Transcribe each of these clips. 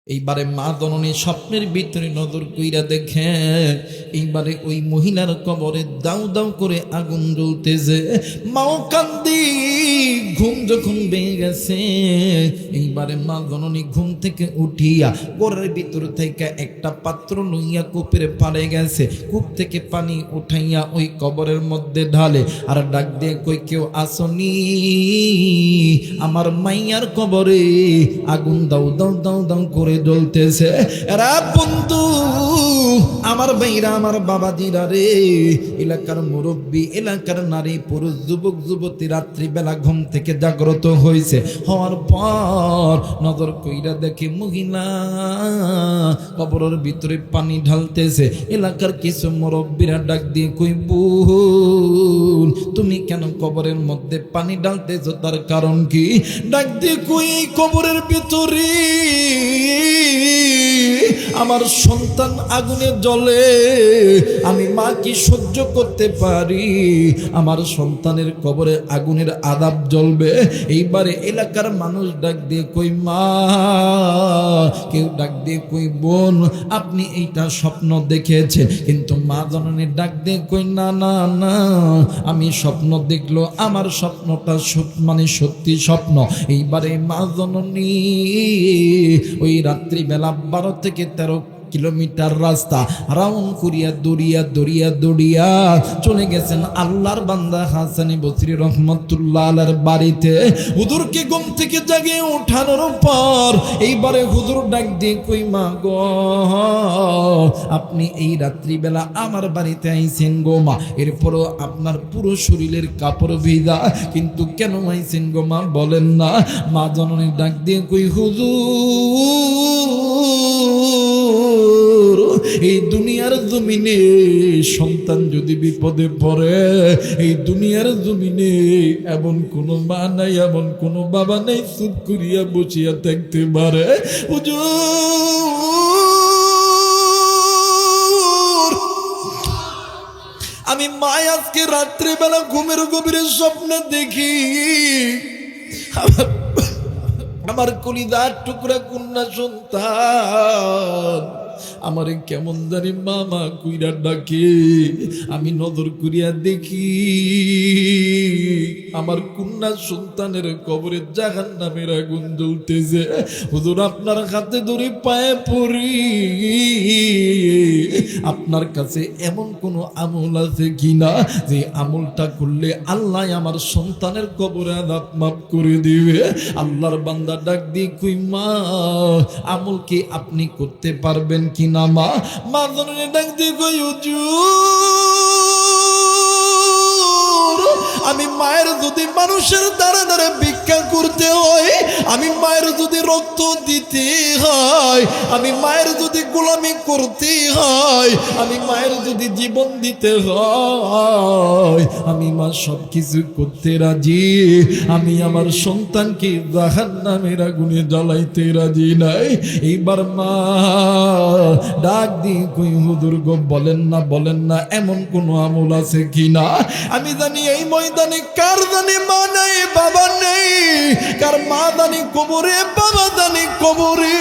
এইবারে মা জননী স্বপ্নের ভিতরে নজর কইরা দেখে এইবারে ওই মহিলার কবরে দাউ দাউ করে আগুন জ্বলতেছে। মাও কান্দি, ঘুম যখন ভেঙে গেছে এইবারে মা জননী ঘুম থেকে উঠিয়া ঘরের ভিতর থেকে একটা পাত্র লইয়া কূপের পাড়ে গেছে। কূপ থেকে পানি উঠাইয়া ওই কবরের মধ্যে ঢালে আর ডাক দিয়ে কই, কেউ আসনি? আমার মাইয়ার কবরে আগুন দাউ দাউ দাউ দাউ করে জ্বলতেছে। এরা বন্ধু, আমার ভাইরা, আমার বাবাজিরা রে, এলাকার মুরব্বী, এলাকার নারী পুরুষ, যুবক যুবতী রাত্রিবেলা ঘুম থেকে জাগ্রত হয়েছে। হওয়ার পর নজর কইরা দেখে মহিলা কবরের ভিতরে পানি ঢালতেছে। এলাকার কিছু মুরব্বীরা ডাক দিয়ে কই, বোন তুমি কেন কবরের মধ্যে পানি ঢালতেছো, তার কারণ কি? ডাক দিয়ে কই, কবরের ভিতরে আমার সন্তান আগুনে জ্বলে, আমি মা কি সহ্য করতে পারি? আমার সন্তানের কবরে আগুনের আযাব জ্বলবে। এইবারে এলাকার মানুষ ডাক দিয়ে কই, মা, কেউ ডাক দিয়ে কই, বোন আপনি এইটা স্বপ্ন দেখেছেন। কিন্তু মা জননী ডাক দিয়ে কই, না না না, আমি স্বপ্ন দেখলো, আমার স্বপ্নটা মানে সত্যি স্বপ্ন। এইবারে মা জননী ওই রাত্রিবেলা 12 থেকে 13 কিলোমিটার রাস্তা রাউন্ড করিয়া দৌড়িয়া চলে গেছেন আল্লাহর বান্দা হাসানি বসরি রহমতুল্লাহ আলাইহির বাড়িতে। হুজুরকে ঘুম থেকে জাগিয়ে ওঠানোর পর এইবারে হুজুর ডাক দিয়ে কই, মা গো, আপনি এই রাত্রিবেলা আমার বাড়িতে আইছেন গো মা, এরপরও আপনার পুরো শরীরের কাপড় ভিজা, কিন্তু কেন আইছেন গো মা বলেন না? মা জননী ডাক দিয়ে কই, হুজুর, এই দুনিয়ার জমিনে সন্তান যদি বিপদে পড়ে, এই দুনিয়ার জমিনে এমন কোনো মা নাই, এমন কোনো বাবা নাই চুপ করিয়া বসিয়া থাকতে পারে। হুজুর, আমি মা আজকে রাত্রিবেলা ঘুমের গভীরে স্বপ্ন দেখি আমার কলিজার টুকরা কন্যা সন্তান আমারে কেমন জানি মামা কইরা ডাকে। আমি নজর করিয়া দেখি আমার কন্যা সন্তানের কবরে জাহান্নামের আগুন জ্বলতেছে। হুজুর, আপনার হাতে ধরে পায়ে পড়ি, আপনার কাছে এমন কোনো আমল আছে কিনা যে আমলটা করলে আল্লাহ আমার সন্তানের কবরে আযাব মাফ করে দিবে? আল্লাহর বান্দা ডাক দিয়ে কই, মা, আমল কি আপনি করতে পারবেন কিনা? মা মা জননী ডাক দিয়ে কই, হুজুর, আমি মায়ের যদি মানুষের দ্বারা দ্বারা ভিক্ষা করতে হয়, আমি মায়ের যদি রক্ত দিতে হয়, আমি মায়ের যদি গোলামি করতে হয়, আমি মায়ের যদি জীবন দিতে হয়, আমি মা সব কিছু করতে রাজি। আমি আমার সন্তানকে জাহান্নামের আগুনে জ্বালাইতে রাজি নাই। এইবার মা ডাক দিয়ে কই, হুজুর গো, বলেন না এমন কোন আমল আছে কিনা? আমি জানি এই ময়দানে কার জানি মা নাই, বাবা নেই, কার মা জানি কবরে, বাবা জানি কবরে,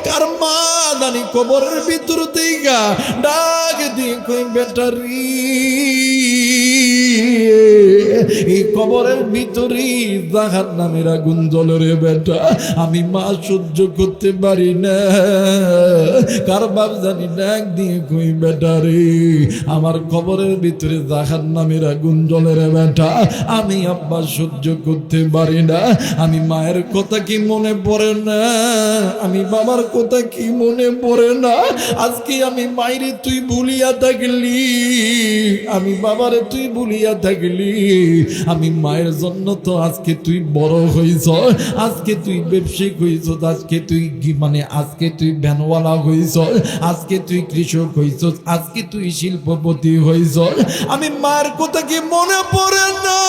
কার মা জানি কবরের ভিতর থেকে ডাক দিয়ে কই, বেটারি, এই কবরের ভিতরে জাহান্নামের আগুন জ্বলে রে বেটা, আমি মা সহ্য করতে পারি না। কার বাপ জানি ডাক দিয়ে কই, বেটারি, আমার কবরের ভিতরে জাহান্নামের আগুন জ্বলে রে বেটা, আমি আব্বা সহ্য করতে পারি না। আমি মায়ের কথা কি মনে পড়ে না? আমি বাবার কথা কি মনে পড়ে না? আজকে আমি মায়েরে তুই ভুলিয়া থাকলি, আমি বাবারে তুই ভুলিয়া থাকলি, আমি মায়ের জন্য তো আজকে তুই বড় হইছ, আজকে তুই ব্যবসায়িক হইছ, আজকে তুই আজকে তুই ভ্যানওয়ালা হইছ, আজকে তুই কৃষক হইছ, আজকে তুই শিল্পপতি হইছ। আমি মায়ের কথা কি মনে পড়ে না?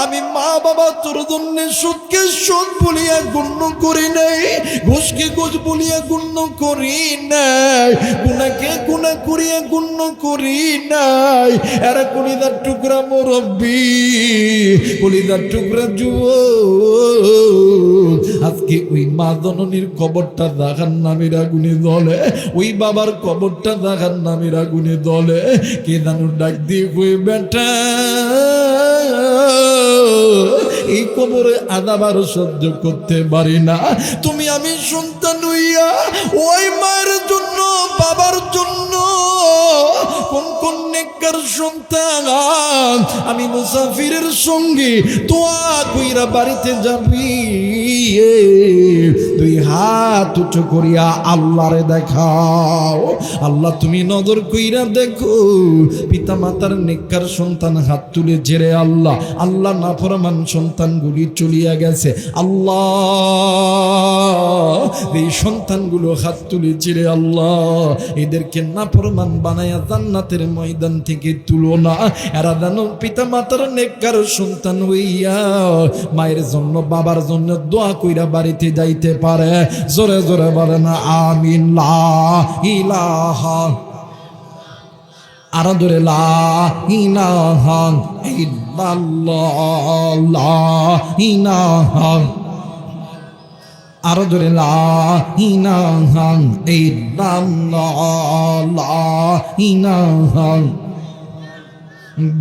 আমি মা বাবা তোর জন্য সুদকে সুদ বলিয়া গণ্য করি নাই, ঘুষ গোশকে গোশ বলিয়া গণ্য করি নাই, গুনাহকে গুনাহ করিয়া গণ্য করি নাই। এরা কলিজার টুকরা মুরব্বী, কলিজার টুকরা যুবক, আজকে ওই মা জননীর কবরটা জাহান্নামের আগুনে জ্বলে, ওই বাবার কবরটা জাহান্নামের আগুনে জ্বলে। কে জানো ডাক দিয়ে কই, বেটা এই কবরে আযাব আর সহ্য করতে পারি না। তুমি আমি সন্তান হইয়া ওই মায়ের জন্য, বাবার জন্য, কোন কোন নেককার সন্তান আমি মুসাফিরের সঙ্গে তোয়া কইরা বাড়িতে যাবি, দুই হাত উঁচু করিয়া আল্লাহরে দেখাও। আল্লাহ তুমি নজর কইরা দেখো, পিতা মাতার নেককার সন্তান হাত তুলে ছেড়ে আল্লাহ, আল্লাহ নাফরমান সন্তানগুলি চলিয়া গেছে। আল্লাহ এই সন্তানগুলো হাত তুলে ছেড়ে আল্লাহ এদেরকে নাফরমান বানায়া জান্নাতের ময়দান থেকে তুলো না। এরা যেন পিতা মাতার নেককার সন্তান হইয়া মায়ের জন্য, বাবার জন্য দোয়া কইরা বাড়িতে যাইতে পারে। জোরে জোরে বলেন আমিন। লা ইলাহা, আরো ধরে লা ইলাহা ইল্লাল্লাহ, লা ইলাহা, আরো ধরে লা ইলাহা ইল্লাল্লাহ, লা ইলাহা।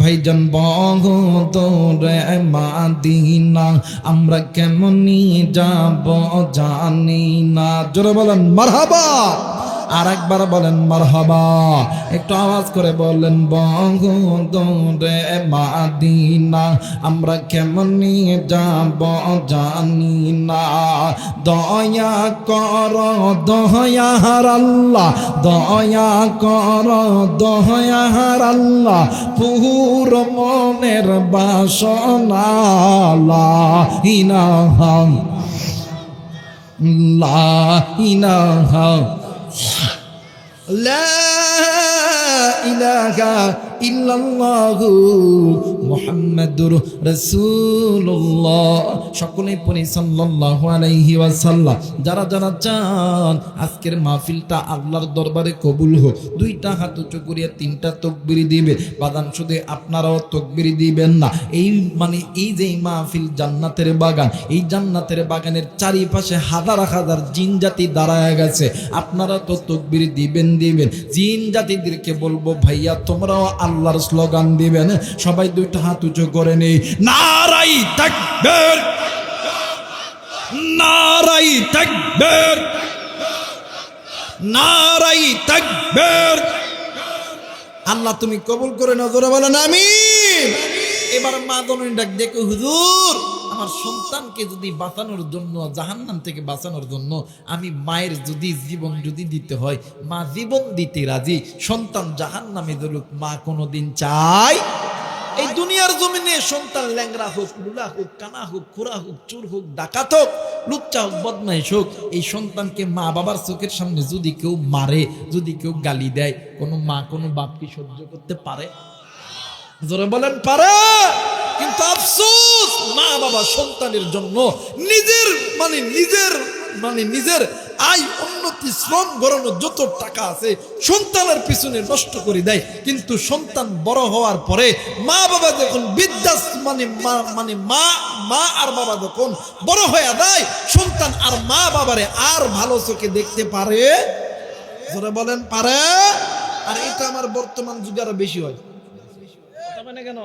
ভাইজান বগদরে মাদিনা আমরা কেমনি যাব জানি না। জোরে বলেন মারহাবা, আর একবার বলেন মারহাবা, একটু আওয়াজ করে বলেন বগদরে মাদিনা আমরা কেমনি যাব জানি না। দয়া কর দয়ার আল্লাহ, দয়া কর দয়ার আল্লাহ, পুর মনের বাসনা। লা ইলাহা, লা ইলাহা, লা ইলাহা ইল্লাল্লাহু মুহাম্মাদুর রাসূলুল্লাহ। সকলেই পড়ি সাল্লাল্লাহু আলাইহি ওয়াসাল্লাম। যারা যারা চান আজকের মাহফিলটা আল্লাহর দরবারে কবুল হোক, দুইটা হাত উঁচু করিয়া তিনটা তাকবীর দিবে। বাদান শুধু আপনারাও তাকবীর দিবেন না, এই মানে এই যে মাহফিল জান্নাতের বাগান, এই জান্নাতের বাগানের চারিপাশে হাজার হাজার জিন জাতি দাঁড়ায় গেছে। আপনারা তো তাকবীর দিবেন দিবেন। জিন জাতিদেরকে বলবো, ভাইয়া তোমরাও আল্লাহর স্লোগান দিবেন। সবাই দুইটা হাত উঁচু করে নেই, নারাই তাকবীর, নারাই তাকবীর, নারাই তাকবীর। আল্লাহ তুমি কবুল করে নাও, জোরে বলেন আমিন। এবার মা জননী ডাক দেখো, হুজুর আমার সন্তানকে যদি বাঁচানোর জন্য, জাহান্নাম থেকে বাঁচানোর জন্য আমি মায়ের যদি জীবন যদি দিতে হয়, মা জীবন দিতে রাজি। সন্তান জাহান্নামে ধরুক, মা কোনোদিন চায় এই দুনিয়ার জমিনে সন্তান ল্যাংরা হোক, লুলা হোক, কানা হোক, খোরা হোক, চোর হোক, ডাকাত হোক, লুচ্চা হোক, বদমাইশ হোক, এই সন্তানকে মা বাবার চোখের সামনে যদি কেউ মারে, যদি কেউ গালি দেয়, কোনো মা কোনো বাপ কি সহ্য করতে পারে? জোরে বলেন পারে? কিন্তু আফসোস, মা বাবা সন্তানের জন্য নিজের আয় উন্নতি শ্রম গড়ানোর যত টাকা আছে সন্তানের পিছনে নষ্ট করে দেয়। কিন্তু সন্তান বড় হওয়ার পরে মা বাবা যখন বিদ্যাস মা আর বাবা যখন বড় হয়ে যায়, সন্তান আর মা বাবারে আর ভালো চোখে দেখতে পারে? জোরে বলেন পারে? আর এটা আমার বর্তমান যুগে আরো বেশি হয়। মানে কেন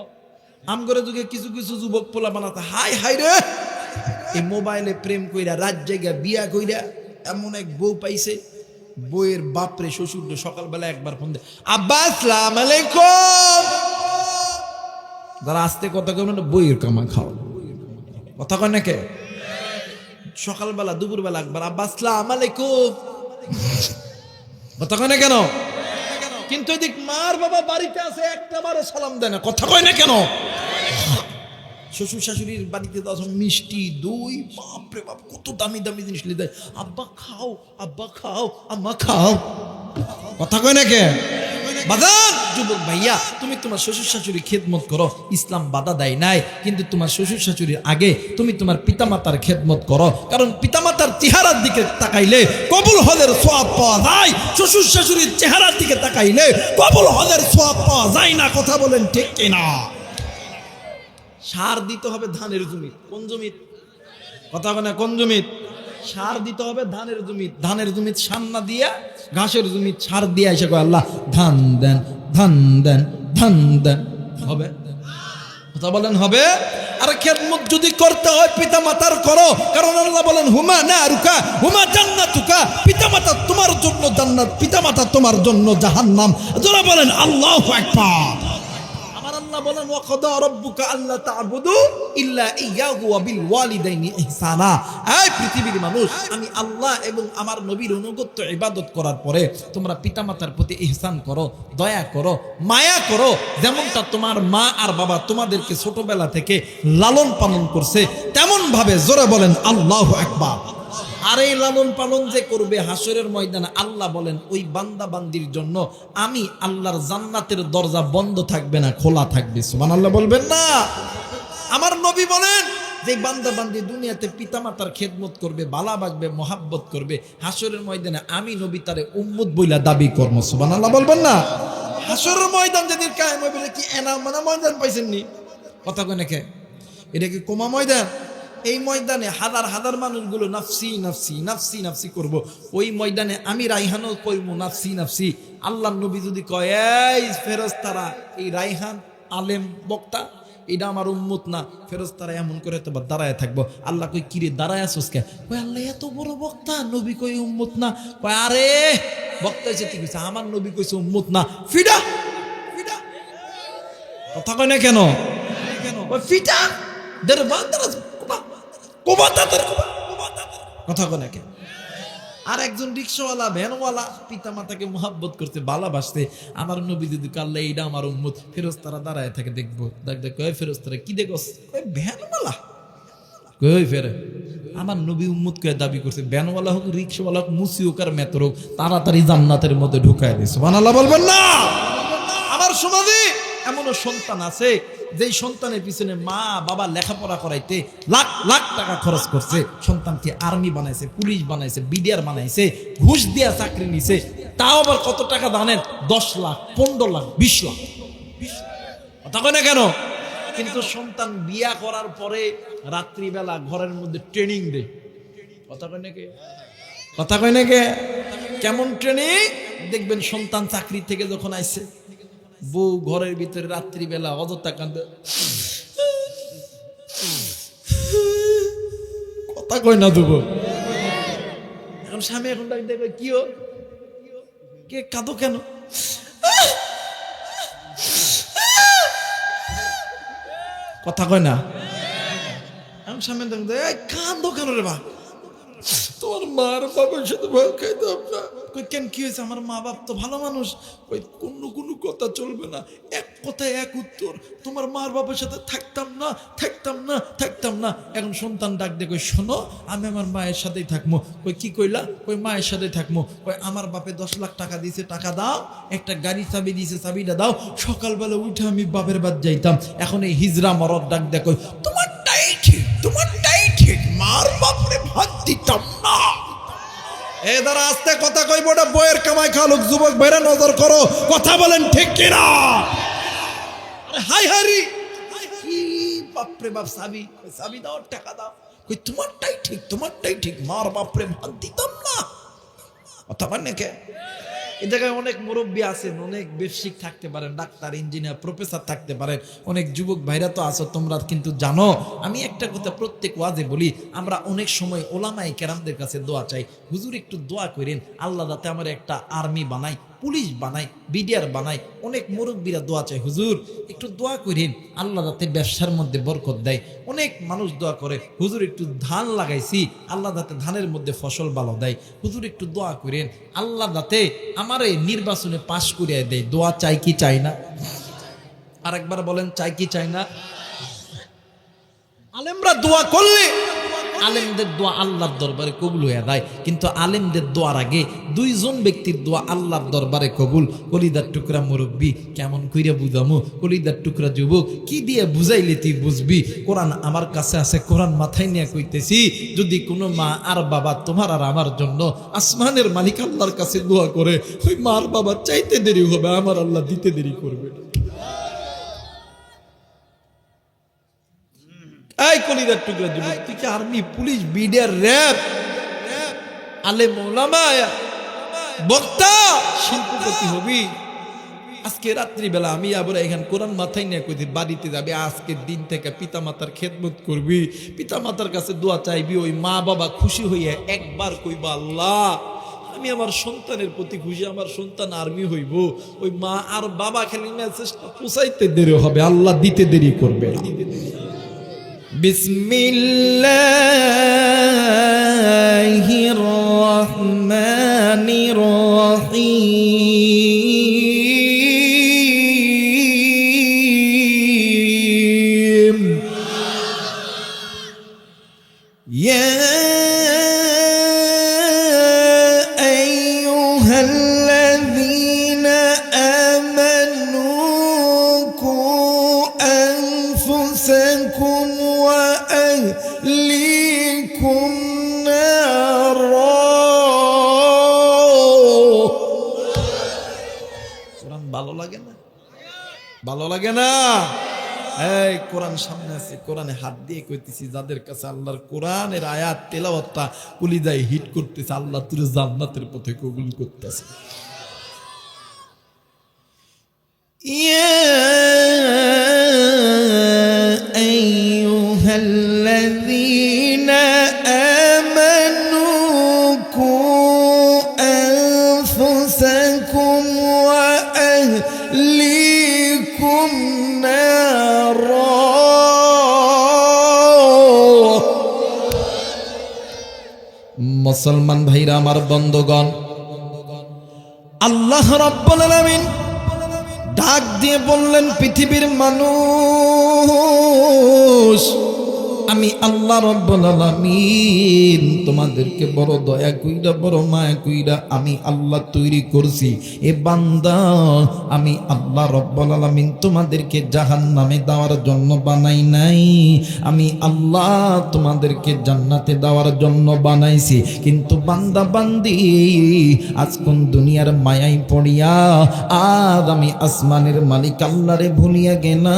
আমগরে যুগে কিছু কিছু যুবক পোলা বানাতে হাই হাই রে, এই মোবাইলে প্রেম কইরা, রাত জায়গা বিয়া কইরা এমন এক বউ পাইছে, বউয়ের বাপরে শ্বশুর সকালবেলা একবার ফোন দেয়, আব্বা আসসালামু আলাইকুম। যারা আসতে কথা কই না, বইয়ের কামা খাও, কথা কয় না কে? সকালবেলা দুপুরবেলা একবার আব্বা আসসালামু আলাইকুম, কথা কয় না কেন? কিন্তু এদিক মার বাবা বাড়িতে আছে, একটা বারো সালাম দেয় না, কথা কয় না কেন? শ্বশুর শাশুড়ির বাড়িতে মিষ্টি দই, বাপরে বাপ কত দামি দামি জিনিস লিয়ে দেয়, আব্বা খাও, আব্বা খাও, আম্মা খাও, কথা কয় না কে? বাজার যুবক ভাইয়া, তুমি তোমার শ্বশুর শাশুড়ি খেদমত করো, ইসলাম বাধা দেয় নাই, কিন্তু তোমার শ্বশুর শাশুড়ির আগে তুমি তোমার পিতামাতার খেদমত করো, কারণ পিতামাতার চেহারার দিকে তাকাইলে কবুল হজের সওয়াব পাওয়া যায়, শ্বশুর শাশুড়ির চেহারার দিকে তাকাইলে কবুল হজের সওয়াব পাওয়া যায় না। কথা বলেন ঠিক কিনা? সার দিতে হবে ধানের জমি। কোন জমি? কথা বলে কোন জমি? সার দিতে হবে ধানের জমি। ধানের জমি সার না দিয়া ঘাসের জমি সার দিয়ে এসে কয় আল্লাহ ধান দেন, ধান দেন, ধান দেন। হবে? কথা বলেন হবে? আর খেদমত যদি করতে হয় পিতা মাতার করো, কারণ আল্লাহ বলেন হুমা না রুকা হুমা জান্নাতুকা, পিতা মাতা তোমার জন্য জান্নাত, পিতা মাতা তোমার জন্য জাহান্নাম। যারা বলেন আল্লাহু আকবার। আল্লাহ বলেন ওয়া কাদা রাব্বুকা আল্লা তা'বুদু ইল্লা ইয়্যাহু ওয়া বিল ওয়ালিদাইনি ইহসানা। এই পৃথিবীর মানুষ, আমি আল্লাহ এবং আমার নবীর অনুগত্য ইবাদত করার পরে তোমরা পিতামাতার প্রতি ইহসান করো, দয়া করো, মায়া করো, যেমনটা তোমার মা আর বাবা তোমাদেরকে ছোটবেলা থেকে লালন পালন করছে তেমন ভাবে। জোরে বলেন আল্লাহু আকবার। আর এই লালন পালন যে করবে হাসরের ময়দানে, আল্লাহ বলেন ওই বান্দা বান্দির জন্য আমি আল্লাহর জান্নাতের দরজা বন্ধ থাকবে না, খোলা থাকবে। সুবহানাল্লাহ বলবেন না? আমার নবী বলেন যে বান্দা বান্দি দুনিয়াতে পিতামাতার খেদমত করবে, ভালোবাসবে, মহাব্বত করবে, হাসরের ময়দানে আমি নবী তারে উম্মত বইলা দাবি করব। সুবহানাল্লাহ বলবেন না? হাসরের ময়দান যেদিন কায়েম হবে, কি এনা মানে ময়দান পাইছেন নি? কথা কয় নাকি? এটা কি কমা ময়দান? এই ময়দানে হাজার হাজার মানুষগুলো নাফসি নাফসি নাফসি নাফসি করব। ওই ময়দানে আমি রাইহানও কইব নাফসি নাফসি। আল্লাহ নবী যদি কয় এই ফেরেশতারা, এই রাইহান আলেম বক্তা এটা আমার উম্মত না, ফেরেশতারা এমন করে তো দাঁড়ায় থাকবো। আল্লাহ কই কিরে দাঁড়ায় আছোস কে? কই আল্লাহ এত বড় বক্তা, নবী কই উম্মত না। কয় আরে বক্তা হইছে ঠিক আছে, আমার নবী কইছে উম্মত না। ফিডা ফিডা কথা কয় না কেন? ওই ফিটা দের বান্দারা কথা কয় কেন? আর একজন রিক্সাওয়ালা, ভ্যানওয়ালা পিতা মাতাকে মোহাব্বত করতে, ভালোবাসতে, আমার নবী যদি কাল্লা এইটা আমার উম্মত, ফেরেশতারা দাঁড়ায় থাকে দেখবো। দেখ কয় ফেরেশতারা কি দেখোস? কয় ভ্যানওয়ালা। কই ফেরে আমার নবী উম্মত কয়ে দাবি করছে, ভ্যানওয়ালা হোক, রিক্সাওয়ালা হোক, মুসি হোক আর মেতর হোক, তাড়াতাড়ি জান্নাতের মধ্যে ঢুকায় দিয়েছে। সুবহানাল্লাহ বলবেন না? আমার সমাজে এমনও সন্তান আছে যেই সন্তানের পিছনে মা বাবা লেখাপড়া করাইতে লাখ লাখ টাকা খরচ করছে, সন্তানকে আর্মি বানাইছে, পুলিশ বানাইছে, বিডিআর বানাইছে, ঘুষ দিয়া চাকরি নিছে। তাও আবার কত টাকা জানেন? 10 লাখ, 15 লাখ, 20 লাখ। কথা কয় না কেন? কিন্তু সন্তান বিয়া করার পরে রাত্রিবেলা ঘরের মধ্যে ট্রেনিং দেয়। কথা কয় নাকি? কথা কয় নাকি? কেমন ট্রেনিং? দেখবেন সন্তান চাকরি থেকে যখন আইছে, বউ ঘরের ভিতরে রাত্রিবেলা অযথা কান্দে, কথা কয় না দেবো। এখন স্বামী এখন দেখবে কি ও কে কাঁদো কেন? কথা কয় না? এখন স্বামী দেখবে কাঁদো কেন রে বা? তোমার মার বাবার সাথে ভয় খাইতাম না। কই কেন কি হয়েছে? আমার মা বাপ তো ভালো মানুষ। কই কোনো কথা চলবে না, এক কথায় এক উত্তর, তোমার মার বাবার সাথে থাকতাম না, থাকতাম না, থাকতাম না। এখন সন্তান ডাক দিয়ে কই শোনো, আমি আমার মায়ের সাথেই থাকবো। কই কি কইলা? কই মায়ের সাথে থাকবো। কই আমার বাপে 10 লাখ টাকা দিয়েছে, টাকা দাও, একটা গাড়ি চাবি দিয়েছে, চাবিটা দাও, সকালবেলা উঠে আমি বাপের বাদ যাইতাম। এখন এই হিজরা মরদ ডাক দিয়ে কই তোমারটাই ঠিক, তোমারটাই ঠিক, মার বাপরে ভাত দিতাম না। এ দ্বারা আস্তে কথা কইব না, বইয়ের কামাই খালুক। যুবক ভাইরা নজর করো, কথা বলেন ঠিক কিনা? হাই হারি কি বাপরে বাপ, চাবি, চাবি দাও, টাকা দাও। কই তোমারটাই ঠিক, তোমারটাই ঠিক, মার বাপরে ভাত দিতাম না। কথা বলেন কে? এই জায়গায় অনেক মুরব্বী আছেন, অনেক ব্যবসায়িক থাকতে পারেন, ডাক্তার, ইঞ্জিনিয়ার, প্রফেসর থাকতে পারেন, অনেক যুবক ভাইরা তো আছো, তোমরা কিন্তু জানো। আমি একটা কথা প্রত্যেক ওয়াজে বলি, আমরা অনেক সময় ওলামায়ে কেরামদের কাছে দোয়া চাই, হুজুর একটু দোয়া করেন আল্লাহ যাতে আমার একটা আর্মি বানাই, পুলিশ বানাই, বিডিআর বানাই। অনেক মুরব্বীরা দোয়া চায়, হুজুর একটু দোয়া করেন আল্লাহ যাতে ব্যবসার মধ্যে বরকত দেয়। অনেক মানুষ দোয়া করে, হুজুর একটু ধান লাগাইছি আল্লাহ যাতে ধানের মধ্যে ফসল ভালো দেয়। হুজুর একটু দোয়া করেন আল্লাহ যাতে আমার এই নির্বাচনে পাশ করিয়ে দেয়। দোয়া চাই কি চাই না? আরেকবার বলেন, চাই কি চাই না? আলেমরা দোয়া করলে আলেমদের দোয়া আল্লাহর দরবারে কবুল হয়ে যায়, কিন্তু আলেমদের দোয়ার আগে দুইজন ব্যক্তির দোয়া আল্লাহর দরবারে কবুল। কলিদার টুকরা মুরব্বী কেমন কইরা বুঝামো, কলিদার টুকরা যুবক কি দিয়ে বুঝাইলে তুই বুঝবি? কোরআন আমার কাছে আছে, কোরআন মাথায় নিয়ে কইতেছি, যদি কোনো মা আর বাবা তোমার আর আমার জন্য আসমানের মালিক আল্লাহর কাছে দোয়া করে, ওই মা আর বাবা চাইতে দেরি হবে, আমার আল্লাহ দিতে দেরি করবে না। এই কলিদার টুকরা যুবক, তুই কি আর্মি, পুলিশ, বিডিআর, র‍্যাব, আলেম ওলামা, বক্তা, শিল্পপতি হবি? আজকে রাত্রিবেলা আমি আবার এখানে কোরআন মাথায় নিয়ে কইছি, বাড়িতে যাবে, আজকের দিন থেকে পিতা মাতার খেদমত করবি, পিতা মাতার কাছে দোয়া চাইবি, ওই মা বাবা খুশি হইয়া একবার কইবা, আল্লাহ আমি আমার সন্তানের প্রতি খুশি, আমার সন্তান আর্মি হইব। ওই মা আর বাবা খালি মেসেজটা পৌঁছাইতে দেরি হবে, আল্লাহ দিতে দেরি করবে না। বিসমিল্লাহির রহমানির রহিম। ইয়া আইয়ুহাল্লাযীনা আমানু কু আনফুসাকুম أهليكم نارا। কোরআন ভালো লাগে না? ভালো লাগে না? এই কোরআন সামনে আছে, কোরআনে হাত দিয়ে কইতেছি, যাদের কাছে আল্লাহর কোরআনের আয়াত তেলাওয়াতটা কলিজায় হিট করতেছে, আল্লাহ তুই জান্নাতের পথে কবুল করতেছে। الذين آمنوا قوا أنفسكم وأهليكم نارا। মুসলমান ভাইরা আমার, বন্ধুগণ, আল্লাহ রাব্বুল আলামিন ডাক দিয়ে বললেন, পৃথিবীর মানুষ, আমি আল্লাহ রাব্বুল আলামিন তোমাদেরকে বড় দয়া কইরা, বড় মায়া কইরা আমি আল্লাহ তৈরি করছি। এ বান্দা, আমি আল্লাহ রাব্বুল আলামিন তোমাদেরকে জাহান্নামে দেওয়ার জন্য বানাই নাই, আমি আল্লাহ তোমাদেরকে জান্নাতে দেওয়ার জন্য বানাইছি। কিন্তু বান্দা বান্দি আজ কোন দুনিয়ার মায়ায় পড়িয়া আজ আমি আসমানের মালিক আল্লাহরে ভুলিয়া গেলা।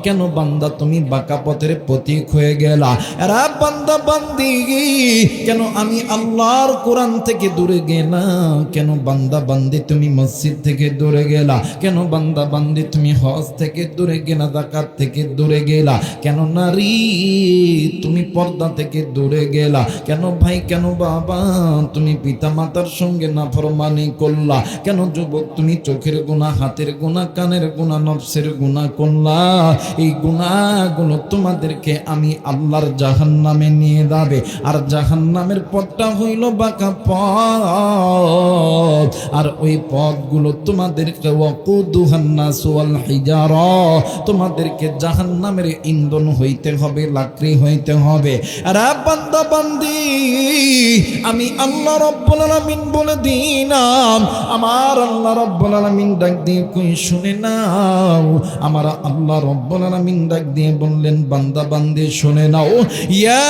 কেন বান্দা তুমি বাঁকা পথের পথিক হয়ে গেলা? এরা বান্দা বান্দি, কেন আমি আল্লাহর কোরআন থেকে দূরে গেলা? কেন বান্দা বান্দি তুমি মসজিদ থেকে দূরে গেলা? কেন বান্দা বান্দি তুমি হজ থেকে দূরে গেলা, যাকাত থেকে দূরে গেলা? কেন নারী তুমি পর্দা থেকে দূরে গেলা? কেন ভাই, কেন বাবা তুমি পিতা মাতার সঙ্গে নাফরমানি করলা? কেন যুবক তুমি চোখের গুনাহ, হাতের গুনাহ, কানের গুনাহ, নফসের গুনাহ করলা? এই গুনাহগুলো তোমাদেরকে আমি আল্লাহর জাহান্নামে নিয়ে যাবে। আর জাহান্নামের পথটা হইল বাঁকা পথ, আর ওই পথগুলো তোমাদেরকে ওয়াকুদুহান নাস ওয়াল হিজারা, তোমাদেরকে জাহান্নামের ইন্ধন হইতে হবে, লাকড়ি হইতে হবে। আর বান্দা বান্দি, আমি আল্লাহ রাব্বুল আলামিন বলে দিলাম, আমার আল্লাহ রাব্বুল আলামিন ডাক দিয়ে কই শুনে নাও। আমার আল্লাহ রাব্বুল আলামিন ডাক দিয়ে বললেন, বান্দা বান্দি শুনে নাও, ইয়া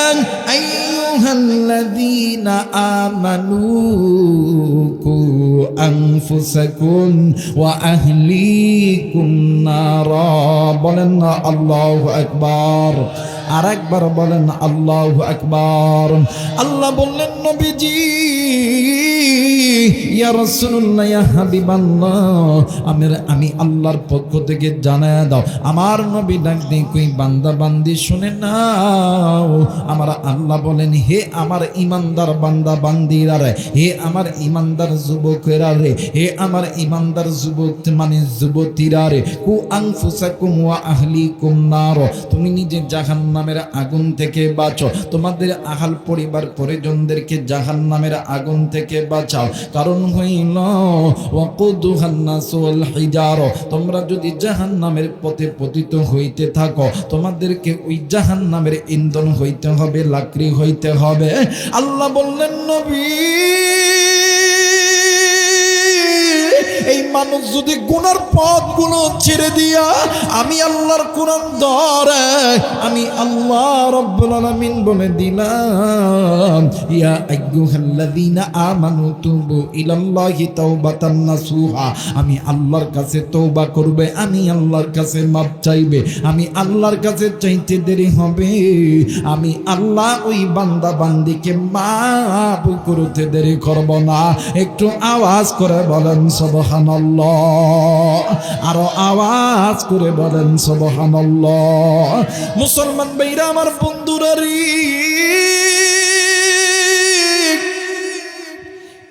আইয়ুহাল্লাযীনা আমানু কু আনফুসাকুম ওয়া আহলিকুম নারা। বলেন না আল্লাহু আকবার। আর একবার বলেন আল্লাহু আকবার। আল্লাহ বললেন, নবীজি, ইয়া রাসূলুল্লাহ, ইয়া হাবিবাল্লাহ, আমি আল্লাহর পক্ষ থেকে জানায়া দাও। আমার নবী ডাক দিয়ে কই, বান্দা বান্দি শুনে নাও। আমার আল্লাহ বলেন, হে আমার ইমানদার বান্দা বান্দিরা রে, হে আমার ইমানদার যুবকেরা রে, হে আমার ইমানদার যুবক মানে যুবতীরা রে, কু আনফুসাকুম ওয়া আহলিকুম নার, তুমি নিজে জাহান্নামের আগুন থেকে বাঁচো, তোমাদের আহাল পরিবার পরিজনদেরকে জাহান্নামের আগুন থেকে বাঁচাও। কারণ হইল ওয়াকুদুহান নাস ওয়াল হিজার, তোমরা যদি জাহান্নামের পথে পতিত হইতে থাকো তোমাদেরকে ওই জাহান্নামের ইন্ধন হইতে হবে, লাকড়ি হইতে হবে। আল্লাহ বললেন নবী এই মানুষ যদি গুনার পথগুলো ছেড়ে দিয়া আমি আল্লাহর কোরআন ধরে, আমি আল্লাহ রাব্বুল আলামিন বলে দিলাম ইয়া আইয়ুহাল্লাযীনা আমানু তুবু ইলাল্লাহি তাওবাতান নাসুহা, আমি আল্লাহর কাছে তওবা করবে, আমি আল্লাহর কাছে মাপ চাইবে, আমি আল্লাহর কাছে চাইতে দেরি হবে, আমি আল্লাহ ওই বান্দা বান্দিকে মাফ করতে দেরি করব না। একটু আওয়াজ করে বলেন সুবহানাল্লাহ, আরো আওয়াজ করে বলেন সুবহানাল্লাহ। মুসলমান ভাইরা আমার বন্ধুরা রে,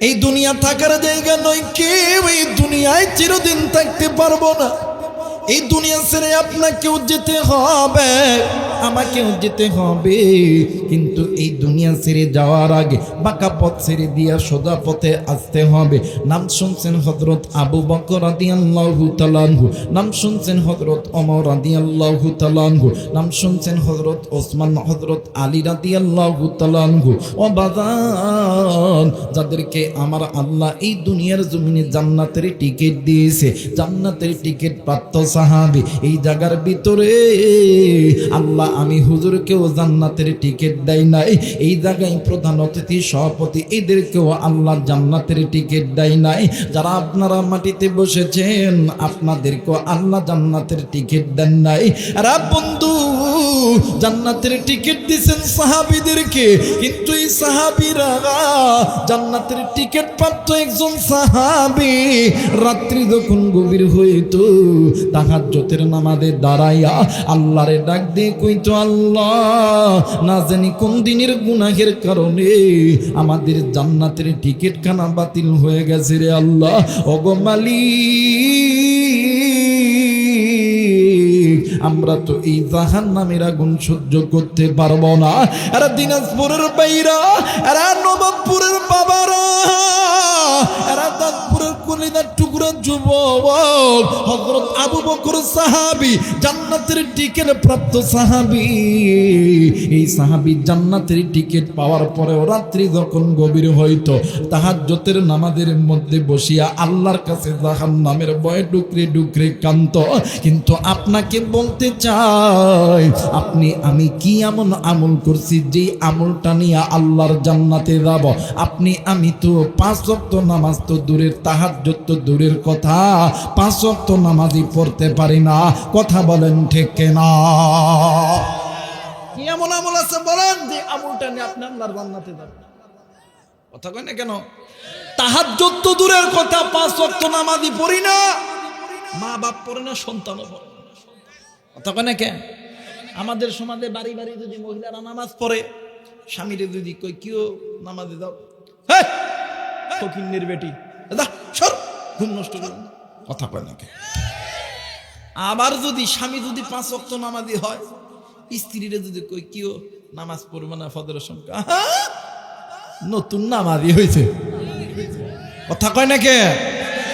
এই দুনিয়া থাকার জায়গা নয়, কেউ এই দুনিয়ায় চিরদিন থাকতে পারবো না। এই দুনিয়া ছেড়ে আপনাকেও যেতে হবে, আমাকেও যেতে হবে, কিন্তু এই দুনিয়া ছেড়ে যাওয়ার আগে বাঁকা পথ ছেড়ে দিয়া সোজা পথে আসতে হবে। নাম শুনছেন হযরত আবু বকর রাদিয়াল্লাহু তাআলা আনহু, নাম শুনছেন হযরত ওমর রাদিয়াল্লাহু তাআলা আনহু, নাম শুনছেন হযরত ওসমান, হযরত আলী রাদিয়াল্লাহু তাআলা আনহু। ও বাজান, যাদেরকে আমার আল্লাহ এই দুনিয়ার জমিনে জান্নাতের টিকিট দিয়েছে, জান্নাতের টিকিট প্রাপ্ত সাহাবী, এই জায়গার ভিতরে আল্লাহ আমি হুজুরকেও জান্নাতের টিকিট দেয় নাই, এই জায়গায় প্রধান অতিথি সভাপতি এদেরকেও আল্লাহ জান্নাতের টিকিট দেয় নাই। যারা আপনারা মাটিতে বসেছেন আপনাদেরকেও আল্লাহ জান্নাতের টিকিট দেন নাই। আর বন্ধু, জান্নাতের টিকিট দিয়েছেন সাহাবীদেরকে, কিন্তু এই সাহাবীরা জান্নাতের টিকিট প্রাপ্ত একজন সাহাবী রাত্রি যখন গভীর হইতো তাহাজ্জুদের নামাজে দাঁড়াইয়া আল্লাহরে ডাক দিয়ে কইতো, আল্লাহ না জানি কোন দিনের গুনাহের কারণে আমাদের জান্নাতের টিকিট খানা বাতিল হয়ে গেছে রে আল্লাহ। ওগো মালিক, আমরা তো এই জাহান্নামের আগুন সহ্য করতে পারবো না। এরা দিনাজপুরের বাইরা, এরা নবাবপুরের বাবারা, এরা দাঁতপুরের কলিদার টুকরা যুবক হযরত আবু বকর সাহাবী, জান্নাতের টিকিট প্রাপ্ত সাহাবী। এই সাহাবী জান্নাতের টিকিট পাওয়ার পরেও রাত্রি যখন গভীর হইতো তাহাজ্জুদের নামাজের মধ্যে বসিয়া আল্লাহর কাছে জাহান্নামের ভয়ে ডুকরে ডুকরে কাঁদত। কিন্তু আপনাকে বলতে চাই, আপনি আমি কি এমন আমল করছি যে আমলটা নিয়ে আল্লাহর জান্নাতে যাব? আপনি আমি তো 5 ওয়াক্ত নামাজ তো দূরের, তাহাজ্জুদ তো দূরের কথা, 5 ওয়াক্ত নামাজই পড়তে পারি না। কথা বলেন ঠিক কিনা? কি এমন আমল আছে বলেন যে আমলটা নিয়ে আপনি আল্লাহর জান্নাতে যাবেন? কথা কয় না কেন? তাহাজ্জুদ তো দূরের কথা, 5 ওয়াক্ত নামাজই পড়ি না, মা বাপ পড়ে না, সন্তানও পড়ে না। কথা কয় না কেন? আমাদের সমাজে বাড়ি বাড়ি যদি মহিলারা নামাজ পড়ে, স্বামীরে যদি কই কিও নামাজে যাও, হ্যাঁ ফকিন্নির বেটি সর, ঘুম নষ্ট করে। কথা কয় না কেন? আবার যদি স্বামী যদি 5 ওয়াক্ত নামাজি হয়, স্ত্রীরে যদি কই কিও নামাজ পড়বে না ফজরের সংখ্যা, নতুন নামাজি হয়েছে। কথা কয় না কে?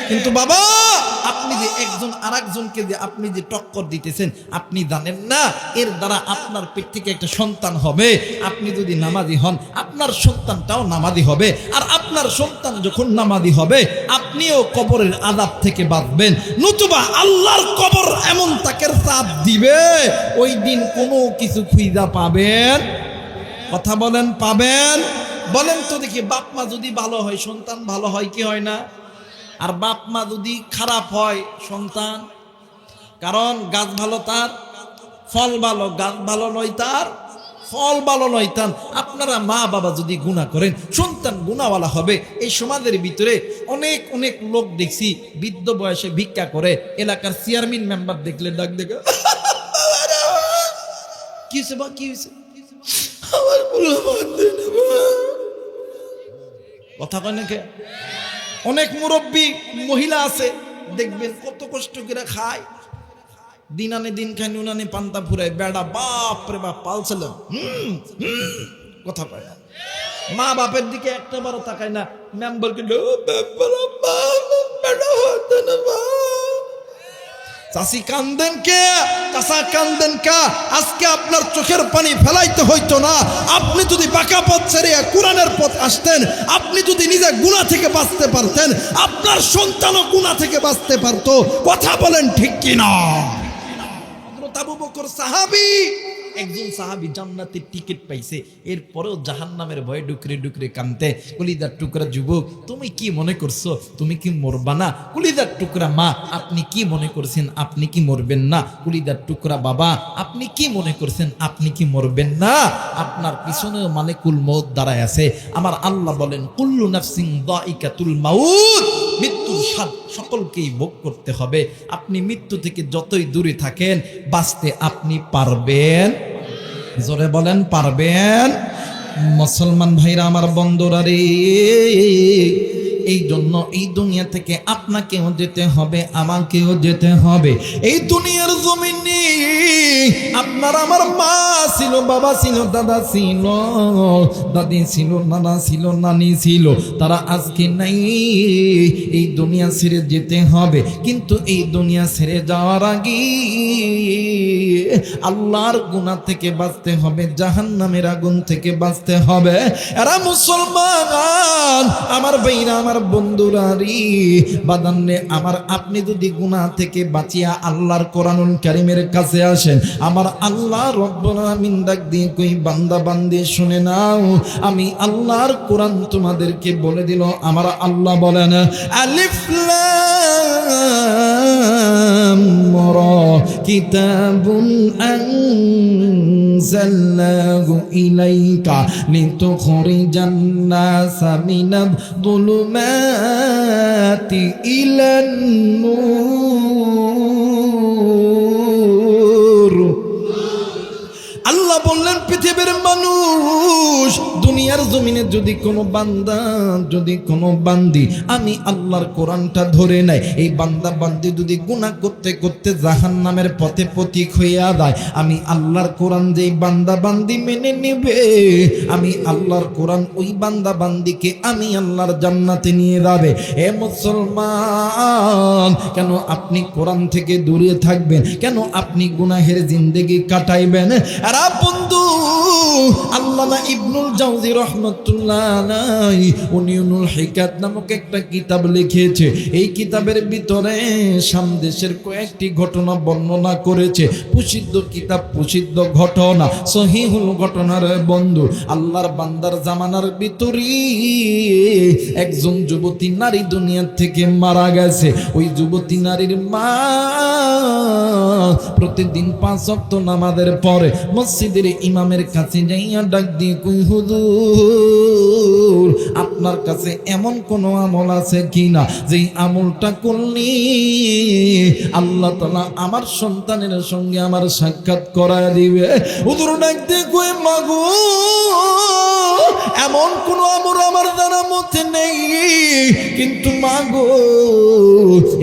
কিন্তু বাবা, আপনি যে একজন আরেকজনকে যে আপনি যে টক্কর দিতেছেন, আপনি জানেন না এর দ্বারা আপনার পেট থেকে একটা সন্তান হবে। আপনি যদি নামাজি হন আপনার সন্তানটাও নামাজি হবে, আর আপনার সন্তান যখন নামাজি হবে আপনিও কবরের আযাব থেকে বাঁচবেন। নতুবা আল্লাহর কবর এমন তাকের চাপ দিবে, ওই দিন কোনো কিছু খুঁজা পাবেন? কথা বলেন, পাবেন? বলেন তো দেখি, বাপ মা যদি ভালো হয় সন্তান ভালো হয় কি হয় না? আর বাপ মা যদি খারাপ হয় সন্তান, কারণ গাছ ভালো তার ফল ভালো, গাছ ভালো নয় তার ফল ভালো নয় তার। আপনারা মা বাবা যদি গুনাহ করেন সন্তান গুনাহওয়ালা হবে। এই সমাজের ভিতরে অনেক অনেক লোক দেখছি বৃদ্ধ বয়সে ভিক্ষা করে, এলাকার চেয়ারম্যান মেম্বার দেখলে ডাক দেখে, কি হয়েছে বা কি হয়েছে, কথা কয় নাকি? অনেক মুরব্বী মহিলা আছে দেখবেন কত কষ্ট করে খায়, দিন আনে দিন খায়, নুন আনে পান্তা ফুরায়, বেড়া বাপ রে বাপ পালছিলাম। কথা কয় মা বাপের দিকে একটা বারো তাকায় না, মেম্বারকে চাষি কান্দেন কে, চাষা কান্দেন কা? আজকে আপনার চোখের পানি ফেলাইতে হইতো না। আপনি যদি বাঁকা পথ ছেড়ে কোরআনের পথ আসতেন, আপনি যদি নিজে গুনাহ থেকে বাঁচতে পারতেন, আপনার সন্তানও গুনাহ থেকে বাঁচতে পারতো। কথা বলেন ঠিক কিনা? আবু বকর সাহাবী, একজন সাহাবী জান্নাতের টিকিট পাইছে, এরপরেও জাহান্নামের ভয়ে ডুকরে ডুকরে কাঁদতে। কলিজার টুকরা যুবক, তুমি কি মনে করছো তুমি কি মরবা না? কলিজার টুকরা মা, আপনি কি মনে করছেন আপনি কি মরবেন না? কলিজার টুকরা বাবা, আপনি কি মনে করছেন আপনি কি মরবেন না? আপনার পিছনেও মালিকুল মউত দাঁড়ায় আছে। আমার আল্লাহ বলেন, কুল্লু নাফসিন যায়িকাতুল মাউত, মৃত্যুর স্বাদ সকলকেই ভোগ করতে হবে। আপনি মৃত্যু থেকে যতই দূরে থাকেন, বাঁচতে আপনি পারবেন। জোরে বলেন পারবেন। মুসলমান ভাইরা আমার, বন্ধুরা রে, এই জন্য এই দুনিয়া থেকে আপনাকেও যেতে হবে, আমাকেও যেতে হবে। এই দুনিয়ার জমিনে আপনার আমার মা ছিল, বাবা ছিল, দাদা ছিল, দাদি ছিল, নানা ছিল, নানি ছিল, তারা আজকে নাই। এই দুনিয়া ছেড়ে যেতে হবে, কিন্তু এই দুনিয়া ছেড়ে যাওয়ার আগে আল্লাহর গুনাহ থেকে বাঁচতে হবে, জাহান্নামের আগুন থেকে বাঁচতে হবে। এরা মুসলমান আমার ভাইরা, আমার বন্ধুরা রে, বাদান্নে আমার, আপনি যদি গুনাহ থেকে বাঁচিয়া আল্লাহর কোরআনুল কারীমের কাছে আসেন, আমার আল্লাহ রব্বুল আমিন ডাক দিয়ে কই, বান্দা বান্দি শুনে নাও, আমি আল্লাহর কোরআন তোমাদেরকে বলে দিল। আমার আল্লাহ বলেন, আলিফ লাম রা, কিতাবুন আনজালনাহু ইলাইকা লিতুখরিজান নাসা মিনাদ যুলুমাতি ইলান নূর। আল্লাহ বললেন, পৃথিবীর মানুষ, দুনিয়ার জমিনে যদি কোনো বান্দা, যদি কোনো বান্দি আমি আল্লাহর কোরআনটা ধরে নেয়, এই বান্দা বান্দি যদি গুনাহ করতে করতে জাহান্নামের পথে পথিক হইয়া যায়, আমি আল্লাহর কোরআন যেই বান্দা বান্দি মেনে নেবে, আমি আল্লাহর কোরআন ওই বান্দা বান্দিকে আমি আল্লাহর জান্নাতে নিয়ে যাবে। এ মুসলমান, কেন আপনি কোরআন থেকে দূরে থাকবেন? কেন আপনি গুনাহের জিন্দেগি কাটাইবেন? আরে বন্ধু, আল্লামা ইবনুল জাওজি রাহমাতুল্লাহ আলাইহি উনিউনুল হিকাত নামক একটা কিতাব লিখেছে। এই কিতাবের ভিতরে সামদেশের কয়েকটি ঘটনা বর্ণনা করেছে। প্রসিদ্ধ কিতাব, প্রসিদ্ধ ঘটনা, সহিহুল ঘটনার বন্ধু। আল্লাহর বান্দার জামানার ভিতরে একজন যুবতী নারী দুনিয়া থেকে মারা গেছে। ওই যুবতী নারীর মা প্রতিদিন 5 ওয়াক্ত নামাজের পরে মসজিদের ইমামের কাছে যাইয়া ডাক দিয়ে কই, হুজুর, আপনার কাছে এমন কোন আমল আছে কিনা যেই আমলটা করলে আল্লাহ তাআলা আমার সন্তানের সঙ্গে আমার সাক্ষাৎ করায় দিবে? হুজুর ডাক দিয়ে কই, মাগো, এমন কোন আমল আমার জানার মধ্যে নেই, কিন্তু মাগো,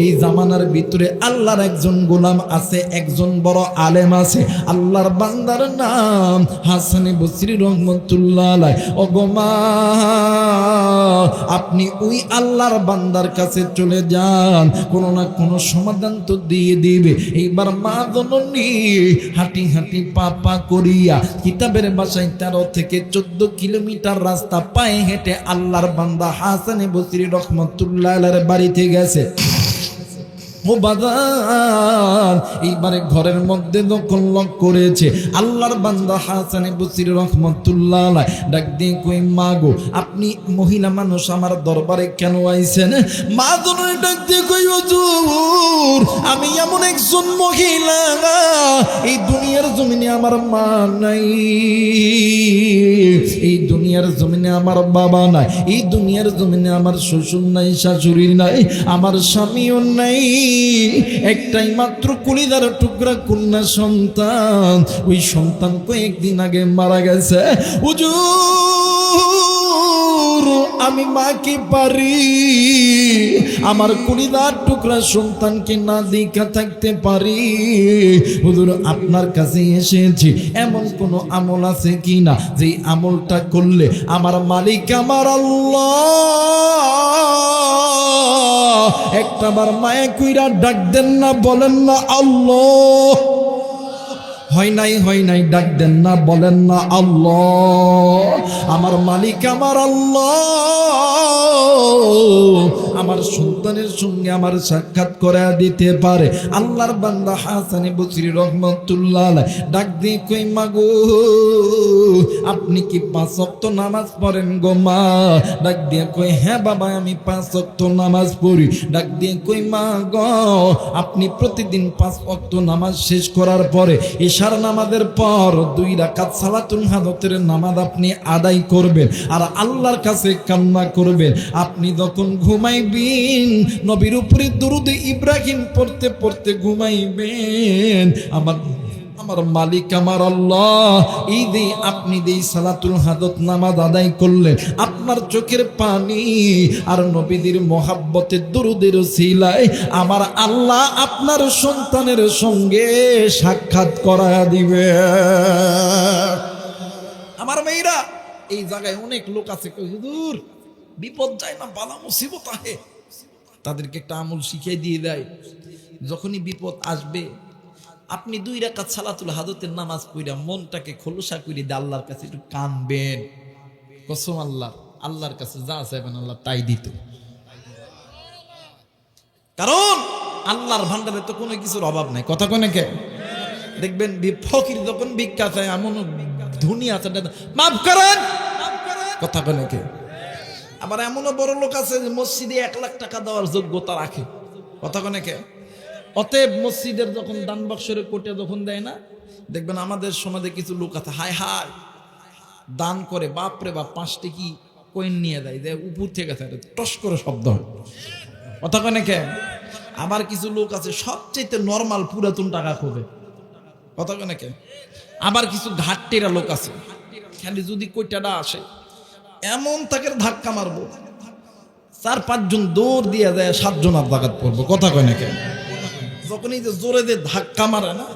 এই জামানার ভিতরে আল্লাহর একজন গোলাম আছে, একজন বড় আলেম আছে, আল্লাহর বান্দার নাম হাসান বসরি রহমাতুল্লাহ আলাইহি। ওগো মা, আপনি ওই আল্লাহর বান্দার কাছে চলে যান, কোনো না কোনো সমাধান তো দিয়ে দিবে। এইবার মা জননী হাঁটি হাঁটি পা পা করিয়া কিতাবের বাসায় 13 থেকে 14 কিলোমিটার রাস্তা পায়ে হেঁটে আল্লাহর বান্দা হাসান বসরি রহমাতুল্লাহ আলাইহির বাড়িতে গেছে। ও বাজার, এইবারে ঘরের মধ্যে যখন লক করেছে, আল্লাহর বান্দা হাসান বসরি রহমাতুল্লাহ আলাইহি ডাক দিয়ে কই, মা গো, আপনি মহিলা মানুষ আমার দরবারে কেন আইছেন? মা জননী ডাক দিয়ে কই, হুজুর, আমি এমন একজন মহিলা, এই দুনিয়ার জমিনে আমার মা নাই, এই দুনিয়ার জমিনে আমার বাবা নাই, এই দুনিয়ার জমিনে আমার শ্বশুর নাই, শাশুড়ি নাই, আমার স্বামীও নাই, একটাই মাত্র কলিজার টুকরা কন্যা সন্তান। ওই সন্তান কয়েকদিন আগে মারা গেছে। হুজুর, আমি মা কি পারি আমার কলিজার টুকরা সন্তানকে না দেখা থাকতে পারি। হুজুর আপনার কাছে এসেছি, এমন কোন আমল আছে কিনা যে আমলটা করলে আমার মালিক আমার আল্লাহ একটাবার মায়া কইরা ডাক দেন না, বলেন না আল্লাহ। হয় নাই ডাক দেন না, বলেন না আল্লাহ। আমার মালিক আমার আল্লাহ আমার সন্তানের সঙ্গে আমার সাক্ষাৎ করে দিতে পারে। আল্লাহর বান্দা হাসান বসরি রহমাতুল্লাহ আলাইহি ডাক দিয়ে কই মাগো আপনি কি 5 ওয়াক্ত নামাজ পড়েন গো মা? ডাক দিয়ে কই হ্যাঁ বাবা আমি 5 ওয়াক্ত নামাজ পড়ি। ডাক দিয়ে কই মা গো আপনি প্রতিদিন 5 ওয়াক্ত নামাজ শেষ করার পরে ইশার নামাজের পর 2 রাকাত সালাতুল হাজতের নামাজ আপনি আদায় করবেন আর আল্লাহর কাছে কান্না করবেন। আপনি যখন ঘুমাইবেন নবীর উপরে দুরূদ ইব্রাহিম পড়তে পড়তে ঘুমাইবেন। আমার মালিক আমার আল্লাহ এই যে আপনি যেই সালাতুল হাজত নামাজ আদায় করলেন আপনার চোখের পানি আর নবীদের মহাব্বতের দুরূদের ওসিলায় আমার আল্লাহ আপনার সন্তানের সঙ্গে সাক্ষাৎ করায়া দিবে। আমার মেয়েরা এই জায়গায় অনেক লোক আছে হুজুর বিপদ যায় না বালা মুসিবত আহে, তাদেরকে একটা আমল শিখিয়ে দিয়ে দেয়। যখনই বিপদ আসবে আপনি 2 রাকাত সালাতুল হাজতের নামাজ পড়া মনটাকে খোলসা করে দিয়ে আল্লাহর কাছে একটু কাঁদবেন। কসম আল্লাহর কাছে যা চাইবেন আল্লাহ তাই দিত। কারণ আল্লাহর ভান্ডারে তো কোনো কিছুর অভাব নাই। কথা কোনে কে দেখবেন ফকির যখন ভিক্ষা চায় এমন ধনী আছে মাফ করেন, কথা কোনে কে। আবার এমনও বড় লোক আছে যে মসজিদে 1 লাখ টাকা দেওয়ার যোগ্যতা রাখে। কথা কোনে কে। অতএব মসজিদের যখন দান বাক্সের কোটে যখন দেয় না দেখবেন আমাদের সমাজে কিছু লোক আছে হায় হায় দান করে বাপরে বাপ 5 টাকা কয়েন নিয়ে দেয় যে উপর থেকে টস করে শব্দ হয়। কথা কোনে কে। আবার কিছু লোক আছে সবচেয়ে নরমাল পুরাতন টাকা খোঁজে। কথা কোনে কে। আবার কিছু ঘাটটেরা লোক আছে খালি যদি কইটাটা আসে এমন তাকে ধাক্কা মারবো 4-5 জন দৌড় দিয়ে যায় 7 জন আর জাকাত পড়বো। কথা কয় না কেন। যখন এই যে জোরে যে ধাক্কা মারে না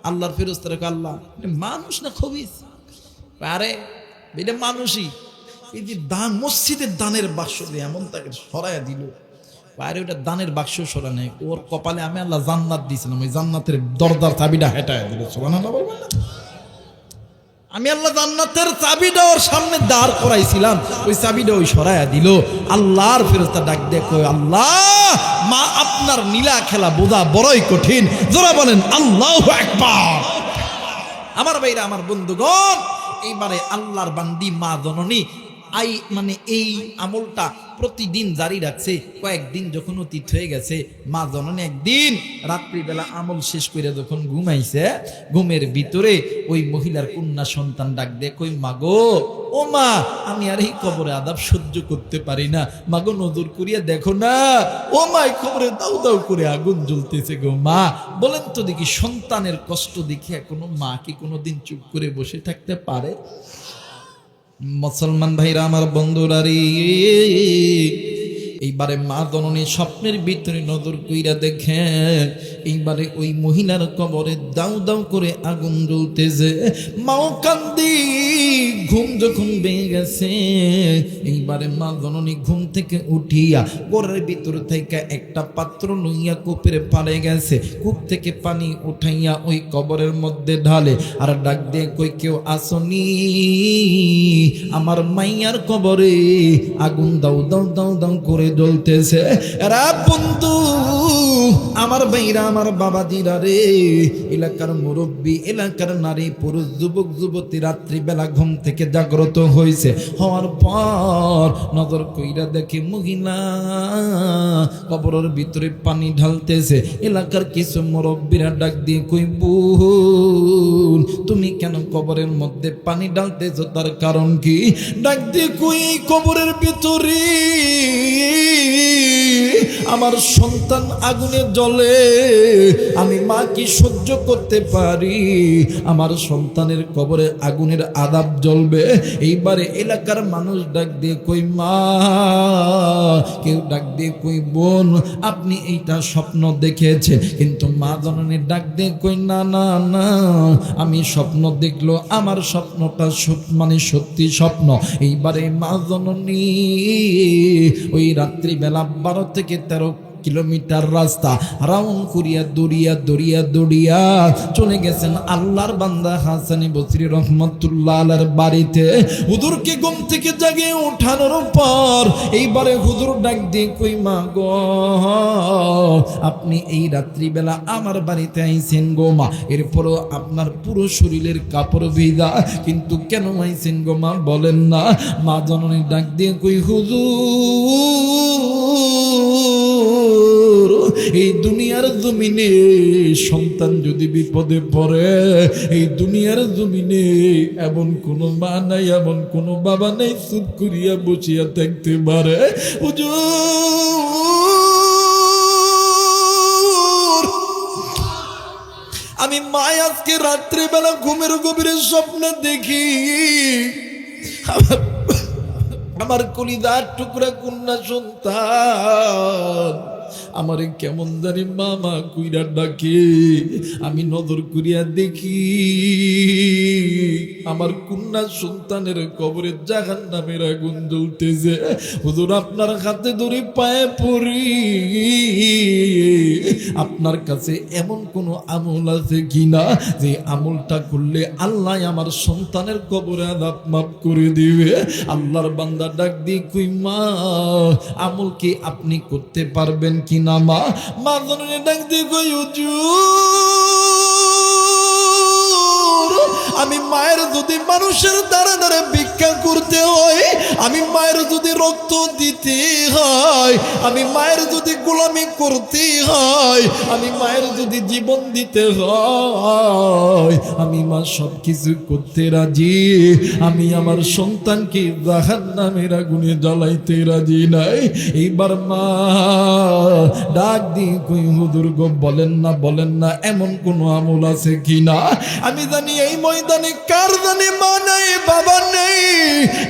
আল্লাহর ফেরেশতারা কয় আল্লাহ মানুষ না খবিস। আরে এটা মানুষই। এই যে দান মসজিদের দানের বাক্স দিয়ে এমন তাকে সরাইয়া দিল আরে ওটা দানের বাক্স সরা নেই ওর কপালে আমি আল্লাহ জান্নাত দিয়েছিলাম ওই জান্নাতের দরজার চাবিটা হেঁটায় দিল। সুবহানাল্লাহ বলবেন না। আমি আল্লাহ জান্নাতের চাবিটা ওর সামনে দাঁড় করাইছিলাম ওই চাবিটা ওই সরাইয়া দিল। আল্লাহর ফেরেশতা ডাক দিয়ে কয় আল্লাহ মা আপনার নীলা খেলা বোঝা বড়ই কঠিন। যারা বলেন আল্লাহু আকবার। আমার ভাইরা আমার বন্ধুগণ এইবারে আল্লাহর বান্দি মা জননী এই আমলটা প্রতিদিন জারি রাখছে। কয়েকদিন যখন অতীত হয়ে গেছে মা জননী একদিন রাত্রিবেলা আমল শেষ করে যখন ঘুমাইছে ঘুমের ভিতরে ওই মহিলার কন্যা সন্তান ডাক দিয়ে কই মাগো ও মা আমি আর এই কবরে আযাব সহ্য করতে পারি না মাগো নজর করিয়া দেখো না ও মা এই কবরে দাউ দাউ করে আগুন জ্বলতেছে গো মা। বলেন তো দেখি সন্তানের কষ্ট দেখে কোনো মা কি কোনোদিন চুপ করে বসে থাকতে পারে? মুসলমান ভাইরা আমার বন্ধুরা রে এইবারে মা জননী স্বপ্নের ভিতরে নজর কইরা দেখে এইবারে ওই মহিলার কবরে দাউ দাউ করে আগুন জ্বলতেছে। মাও কান্দি ঘুম যখন ভেঙে গেছে এইবারে মা জননী ঘুম থেকে উঠিয়া ঘরের ভিতর থেকে একটা পাত্র লইয়া কূপের পাড়ে গেছে। কূপ থেকে পানি উঠাইয়া ওই কবরের মধ্যে ঢালে আর ডাক দিয়ে কই কেউ আসনি আমার মাইয়ার কবরে আগুন দাউ দাউ দাউ দাউ করে জ্বলতেছে। এরা বন্ধু আমার ভাইরা আমার বাবাজিরা রে এলাকার মুরব্বী এলাকার নারী পুরুষ যুবক যুবতী রাত্রিবেলা ঘুম থেকে জাগ্রত হয়েছে হওয়ার পর নজর কইরা দেখে মহিলা কবরের ভিতরে পানি ঢালতেছে। এলাকার কিছু মুরব্বীরা ডাক দিয়ে কই বোন তুমি কেন কবরের মধ্যে পানি ঢালতেছো তার কারণ কি? ডাক দিয়ে কই কবরের ভিতরে আমার সন্তান আগুনে জ্বলে, আমি মা কি সহ্য করতে পারি? আমার সন্তানের কবরে আগুনের আযাব জ্বলবে। এইবারে এলাকার মানুষ ডাক দিয়ে কই মা, কেউ ডাক দিয়ে কই বোন, আপনি এইটা স্বপ্ন দেখেছে। কিন্তু মা জননী ডাক দিয়ে কই না না না, আমি স্বপ্ন দেখলো, আমার স্বপ্নটা মানে সত্যি স্বপ্ন। এইবারে মা জননী ওই রাত্রিবেলা 12 থেকে 13 কিলোমিটার রাস্তা রাউন্ড করিয়া দড়িয়া চলে গেছেন আল্লাহর বান্দা হাসান বসরি রহমাতুল্লাহ আলাইহির বাড়িতে। হুজুরকে ঘুম থেকে জাগিয়ে ওঠানোর পর এইবারে হুজুর ডাক দিয়ে কই মা গো, আপনি এই রাত্রিবেলা আমার বাড়িতে আইছেন গো মা, এরপরও আপনার পুরো শরীরের কাপড় ভিজা, কিন্তু কেন আইছেন গো মা বলেন না? মা জননী ডাক দিয়ে কই হুজুর, এই দুনিয়ার জমিনে সন্তান যদি বিপদে পড়ে, এই দুনিয়ার জমিনে এমন কোনো মা নাই, এমন কোনো বাবা নাই চুপ করিয়া বসিয়া থাকতে পারে। হুজুর, আমি মা আজকে রাত্রিবেলা ঘুমের গভীরে স্বপ্ন দেখি, আমার কলিজার টুকরা কন্যা সন্তান আমারে কেমন জানি মামা কইরা ডাকে। আমি নজর করিয়া দেখি আমার কন্যা সন্তানের কবরে জাহান্নামের আগুন জ্বলতেছে। হুজুর, আপনার হাতে ধরে পায়ে পড়ি, আপনার কাছে এমন কোনো আমল আছে কিনা যে আমলটা করলে আল্লাহ আমার সন্তানের কবরে আযাব মাফ করে দিবে? আল্লাহর বান্দা ডাক দিয়ে কই মা, আমল কি আপনি করতে পারবেন কিনা মা? মা জননী ডাক দিয়ে কই হুজুর, আমি মায়ের যদি মানুষের দ্বারা দ্বারা ভিক্ষা করতে হয়, আমি মায়ের যদি রক্ত দিতে হয়, আমি মায়ের যদি গোলামি করতে হয়, আমি মায়ের যদি জীবন দিতে হয়, আমি মা সব কিছু করতে রাজি। আমি আমার সন্তানকে জাহান্নামের আগুনে জ্বালাইতে রাজি নাই। এইবার মা ডাক দিয়ে কই হুজুর গো, বলেন না এমন কোন আমল আছে কিনা? আমি জানি এই ময়দানে কার জানি মা নাই, বাবা নেই,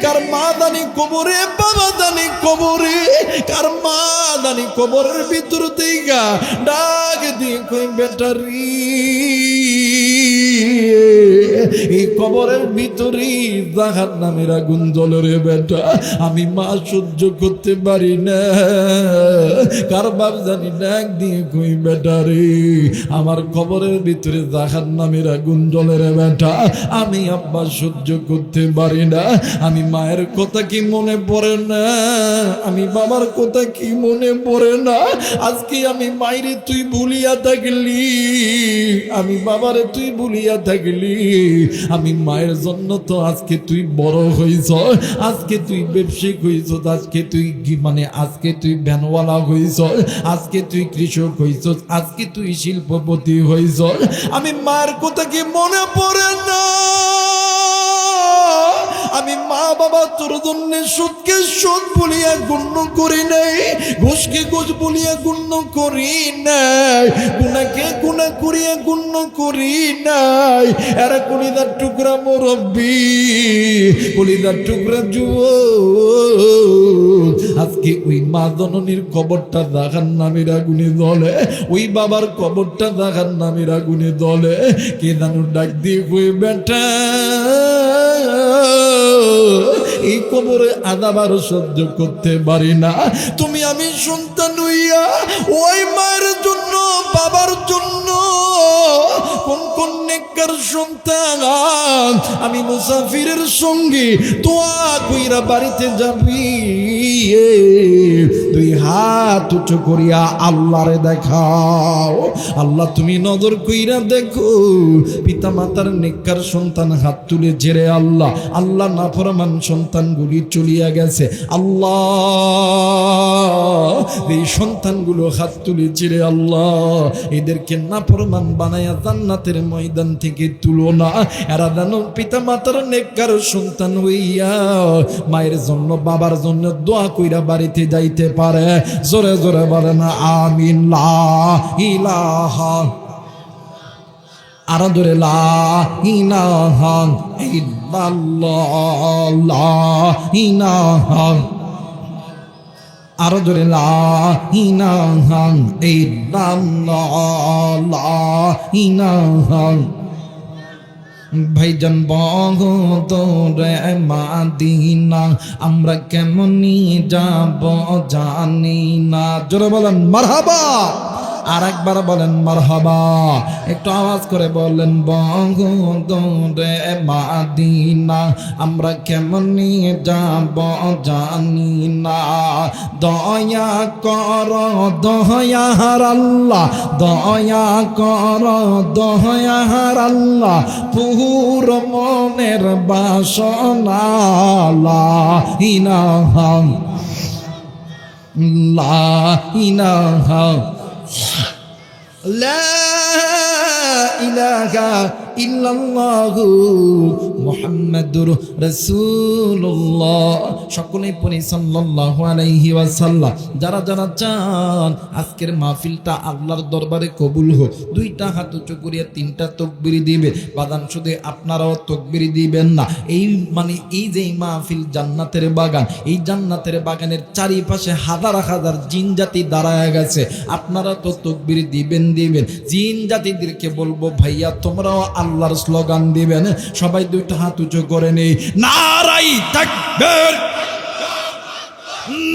কার মা জানি কবরে, বাবা জানি কবরে, কার মা জানি কবরের ভিতর থেকে ডাক দিয়ে কই বেটারি, এই কবরের ভিতরে জাহান্নামের আগুন জ্বলে রে বেটা, আমি মা সহ্য করতে পারি না। কার বাপ জানি ডাক দিয়ে কই বেটারি, আমার কবরের ভিতরে জাহান্নামের আগুন জ্বলে রে বেটা, আমি আব্বা সহ্য করতে পারি না। আমি মায়ের কথা কি মনে পড়ে না? আমি বাবার কথা কি মনে পড়ে না? আজকে আমি মায়েরে তুই ভুলিয়া থাকলি, আমি বাবারে তুই ভুলিয়া থাকলি, আমি মায়ের জন্য তো আজকে তুই বড় হইছ, আজকে তুই ব্যবসায়িক হইছ, আজকে তুই আজকে তুই ভ্যানওয়ালা হইছ, আজকে তুই কৃষক হইছ, আজকে তুই শিল্পপতি হইছ। আমি মায়ের কথা কি মনে পড়ে না? আমি মা বাবা তোর জন্য সুদকে সুদ বলিয়া গণ্য করি নাই, ঘুষকে ঘুষ বলিয়া গণ্য করি নাই, গুনাহকে গুনাহ করিয়া গণ্য করি নাই। এরা কলিজার টুকরা মুরব্বি, কলিজার টুকরা যুবক, আজকে ওই মা জননীর কবরটা জাহান্নামের আগুনে জ্বলে, ওই বাবার কবরটা জাহান্নামের আগুনে জ্বলে। কে জানো ডাক দিয়ে কই বেটা, এই কবরে আযাব আর সহ্য করতে পারি না। তুমি আমি সন্তান হইয়া ওই মায়ের জন্য, বাবার জন্য, কোন কোন নেককার সন্তান আমি মুসাফিরের সঙ্গে তোয়া কইরা বাড়িতে যাবি, দুই হাত উঁচু করিয়া আল্লাহরে দেখাও। আল্লাহ তুমি নজর কইরা দেখো, পিতা মাতার নেককার সন্তান হাত তুলে ছেড়ে আল্লাহ, আল্লাহ নাফরমান সন্তানগুলি চলিয়া গেছে। আল্লাহ এই সন্তানগুলো হাত তুলেছি রে আল্লাহ, এদেরকে নাফরমান বানায়া জান্নাতের ময়দান থেকে তুলো না। এরা যেন পিতা মাতার নেককার সন্তান হইয়া মায়ের জন্য বাবার জন্য দোয়া কইরা বাড়িতে যাইতে পারে। জোরে জোরে বলে না আমিন। লা ইলাহা, আরো জোরে লা ইলাহা ইল্লাল্লাহ, লা ইলাহা, আরো জোরে লা ইলাহা ইল্লাল্লাহ, লা ইলাহা। ভাইজান বগদরে মাদিনা আমরা কেমনি যাব জানি না। জোরে বলেন মারহাবা, আর একবার বলেন মারহাবা, একটু আওয়াজ করে বলেন বগদরে মাদিনা আমরা কেমনি যাব জানি না। দয়া কর দয়ার আল্লাহ, দয়া কর দয়ার আল্লাহ, পুর মনের বাসনা। লা ইলাহা, লা ইলাহা, লা ইলাহা ইল্লাল্লাহু মুহাম্মাদুর রাসূলুল্লাহ। সকলেই পড়ি সাল্লাল্লাহু আলাইহি ওয়াসাল্লাম। যারা যারা চান আজকের মাহফিলটা আল্লাহর দরবারে কবুল হোক, দুইটা হাত উঁচু করিয়া তিনটা তাকবীর দিবে। বাদান শুধু আপনারাও তাকবীর দিবেন না, এই মানে এই যে মাহফিল জান্নাতের বাগান, এই জান্নাতের বাগানের চারিপাশে হাজার হাজার জিন জাতি দাঁড়ায় গেছে। আপনারা তো তাকবীর দিবেন দিবেন। জিন জাতিদেরকে বলবো ভাইয়া তোমরাও আল্লাহর স্লোগান দিবেন। সবাই দুইটা হাত উঁচু করে নেই। নারাই তাকবীর,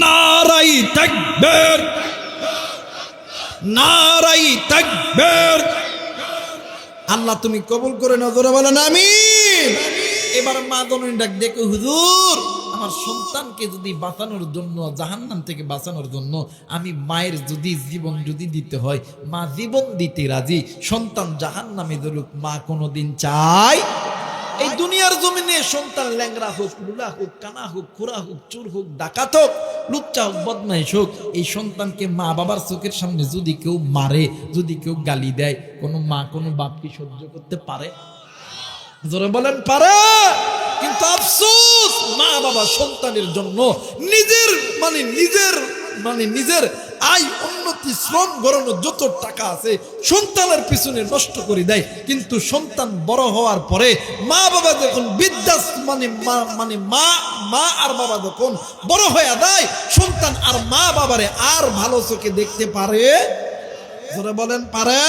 নারাই তাকবীর, নারাই তাকবীর। আল্লাহ তুমি কবুল করে নাও, জোরে বলেন আমিন। এবার মা দননি ডাক দেখো, হুজুর আমার সন্তানকে যদি বাঁচানোর জন্য, জাহান্নাম থেকে বাঁচানোর জন্য আমি মায়ের যদি জীবন যদি দিতে হয়, মা জীবন দিতে রাজি। সন্তান জাহান্নামে ধরুক, মা কোনোদিন চায় এই দুনিয়ার জমিনে সন্তান ল্যাংরা হোক, লুলা হোক, কানা হোক, খোরা হোক, চোর হোক, ডাকাত হোক, লুচ্চা হোক, বদমাইশ হোক, এই সন্তানকে মা বাবার চোখের সামনে যদি কেউ মারে, যদি কেউ গালি দেয়, কোনো মা কোনো বাপ কি সহ্য করতে পারে? জোরে বলেন পারে? কিন্তু আফসোস, মা বাবা সন্তানের জন্য নিজের আয় উন্নতি শ্রম গড়ানোর যত টাকা আছে সন্তানের পিছনে নষ্ট করে দেয়। কিন্তু সন্তান বড় হওয়ার পরে মা বাবা যখন বিদ্যাস মা আর বাবা যখন বড় হয়ে দেয়, সন্তান আর মা বাবারে আর ভালো চোখে দেখতে পারে। জোরে বলেন পারে?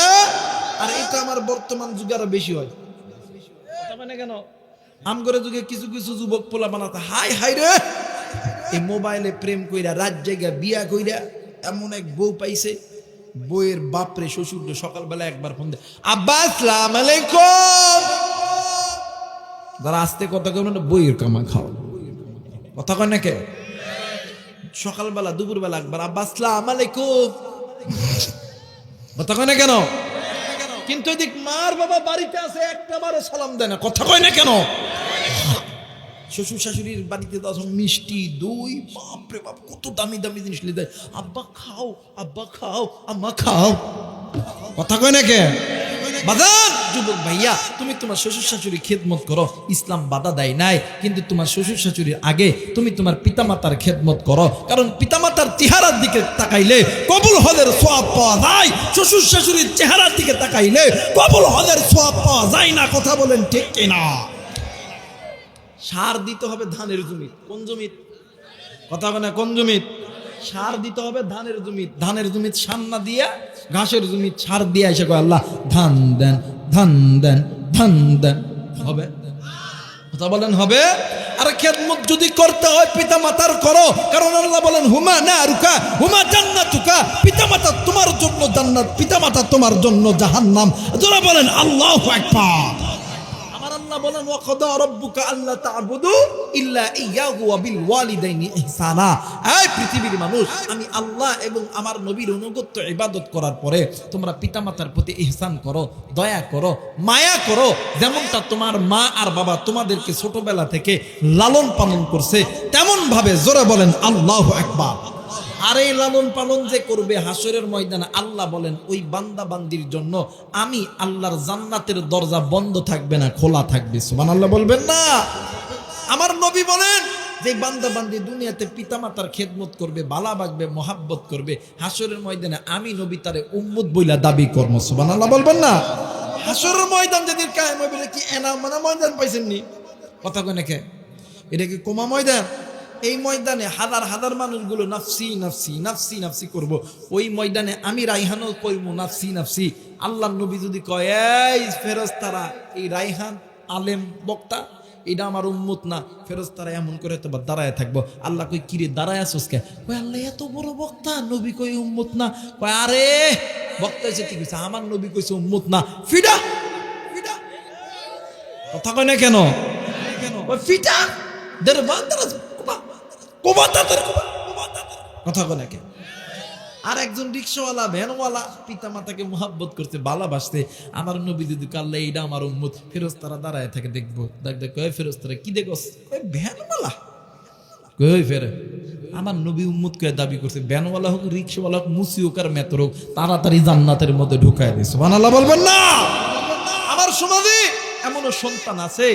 আর এটা আমার বর্তমান যুগে আরো বেশি হয়। মানে কেন আমগরে যুগে কিছু কিছু যুবক পোলা বানাতে হাই হাই রে, এই মোবাইলে প্রেম কইরা রাত জায়গা বিয়া কইরা এমন এক বউ পাইছে, বউয়ের বাপরে শ্বশুর সকালবেলা একবার ফোন দেয়, আব্বা আসসালাম আলাইকুম। যারা আসতে কথা কেউ না, বইয়ের কামা খাও, কথা কয় না কে? সকালবেলা দুপুরবেলা একবার আব্বা আসসালাম আলাইকুম, কথা কয় না কেন? কিন্তু এদিক মার বাবা বাড়িতে আছে, একটা বারে সালাম দেয় না, কথা কয় না কেন? শ্বশুর শাশুড়ির বাড়িতে তো মিষ্টি দই, বাপরে বাপ কত দামি দামি জিনিস নিয়ে দেয়, আব্বা খাও, আব্বা খাও, আম্মা খাও, কথা কয় না কে? বাজান যুবক ভাইয়া, তুমি তোমার শ্বশুর শাশুড়ি খেদমত করো, ইসলাম বাধা দেয় নাই। কিন্তু তোমার শ্বশুর শাশুড়ির আগে তুমি তোমার পিতামাতার খেদমত করো, কারণ পিতামাতার চেহারার দিকে তাকাইলে কবুল হজের সওয়াব পাওয়া যায়, শ্বশুর শাশুড়ির চেহারার দিকে তাকাইলে কবুল হজের সওয়াব পাওয়া যায় না। কথা বলেন ঠিক কিনা? সার দিতে হবে ধানের জমি, কোন জমি? কথা বলে কোন জমি? সার দিতে হবে ধানের জমি। ধানের জমি সার না দিয়া ঘাসের জমি সার দিয়ে এসে কয় আল্লাহ ধান দেন, ধান দেন, ধান দেন, হবে? কথা বলেন হবে? আর খেদমত যদি করতে হয় পিতা মাতার করো, কারণ আল্লাহ বলেন হুমা না রুকা হুমা জান্নাতুকা, পিতা মাতা তোমার জন্য জান্নাত, পিতা মাতা তোমার জন্য জাহান্নাম। যারা বলেন আল্লাহু আকবার। আল্লাহ বলেন ওয়াকাদা রাব্বুকা আল্লা তা'বুদু ইল্লা ইয়্যাহু ওয়া বিল ওয়ালিদাইনি ইহসানা। এই পৃথিবীর মানুষ, আমি আল্লাহ এবং আমার নবীর অনুগত্য ইবাদত করার পরে তোমরা পিতামাতার প্রতি ইহসান করো, দয়া করো, মায়া করো, যেমনটা তোমার মা আর বাবা তোমাদেরকে ছোটবেলা থেকে লালন পালন করছে তেমন ভাবে। জোরে বলেন আল্লাহু আকবার। আর এই লালন পালন যে করবে হাসরের ময়দানে আল্লাহ বলেন ওই বান্দা বান্দির জন্য আমি আল্লাহর জান্নাতের দরজা বন্ধ থাকবে না, খোলা থাকবে। সুবহানাল্লাহ বলবেন না? আমার নবী বলেন যে বান্দা বান্দি দুনিয়াতে পিতামাতার খেদমত করবে, বালা বাগবে, মহাব্বত করবে, হাসরের ময়দানে আমি নবী তারে উম্মত বইলা দাবি করব। সুবহানাল্লাহ বলবেন না? হাসরের ময়দান যেদিন কায়েম হবে, কি এনা মানে ময়দান পাইছেন নি? কথা কয় নাকি? এটা কি কমা ময়দান? এই ময়দানে হাজার হাজার মানুষগুলো নাফসি নাফসি নাফসি নাফসি করব। ওই ময়দানে আমি রাইহানও কইব নাফসি নাফসি। আল্লাহ নবী যদি কয় এই ফেরেশতারা, এই রাইহান আলেম বক্তা এটা আমার উম্মত না, ফেরেশতারা এমন করে তো দাঁড়ায় থাকবো। আল্লাহ কই কিরে দাঁড়ায় আসোস কে? কই আল্লাহ এত বড় বক্তা, নবী কই উম্মত না। কয় আরে বক্তা হইছে ঠিক আছে, আমার নবী কইছে উম্মত না। ফিডা ফিডা কথা কয় না কেন? ওই ফিডা দের বান্দারা কথা কয় না কেন? আর একজন রিক্সাওয়ালা, ভ্যানওয়ালা পিতা মাতাকে মোহাব্বত করতে, ভালোবাসতে, আমার নবী যদি কাল্লা এইটা আমার উম্মত, ফেরেশতারা দাঁড়ায় থাকে দেখবো। দেখ কয় ফেরেশতারা কি দেখোস? কয় ভ্যানওয়ালা। কই ফেরে আমার নবী উম্মত কে দাবি করছে, ভ্যানওয়ালা হোক, রিক্সাওয়ালা হোক, মুসি হোক আর মেতর হোক, তাড়াতাড়ি জান্নাতের মধ্যে ঢুকায় দিই। সুবহানাল্লাহ বলবেন না? আমার সমাজে এমনও সন্তান আছে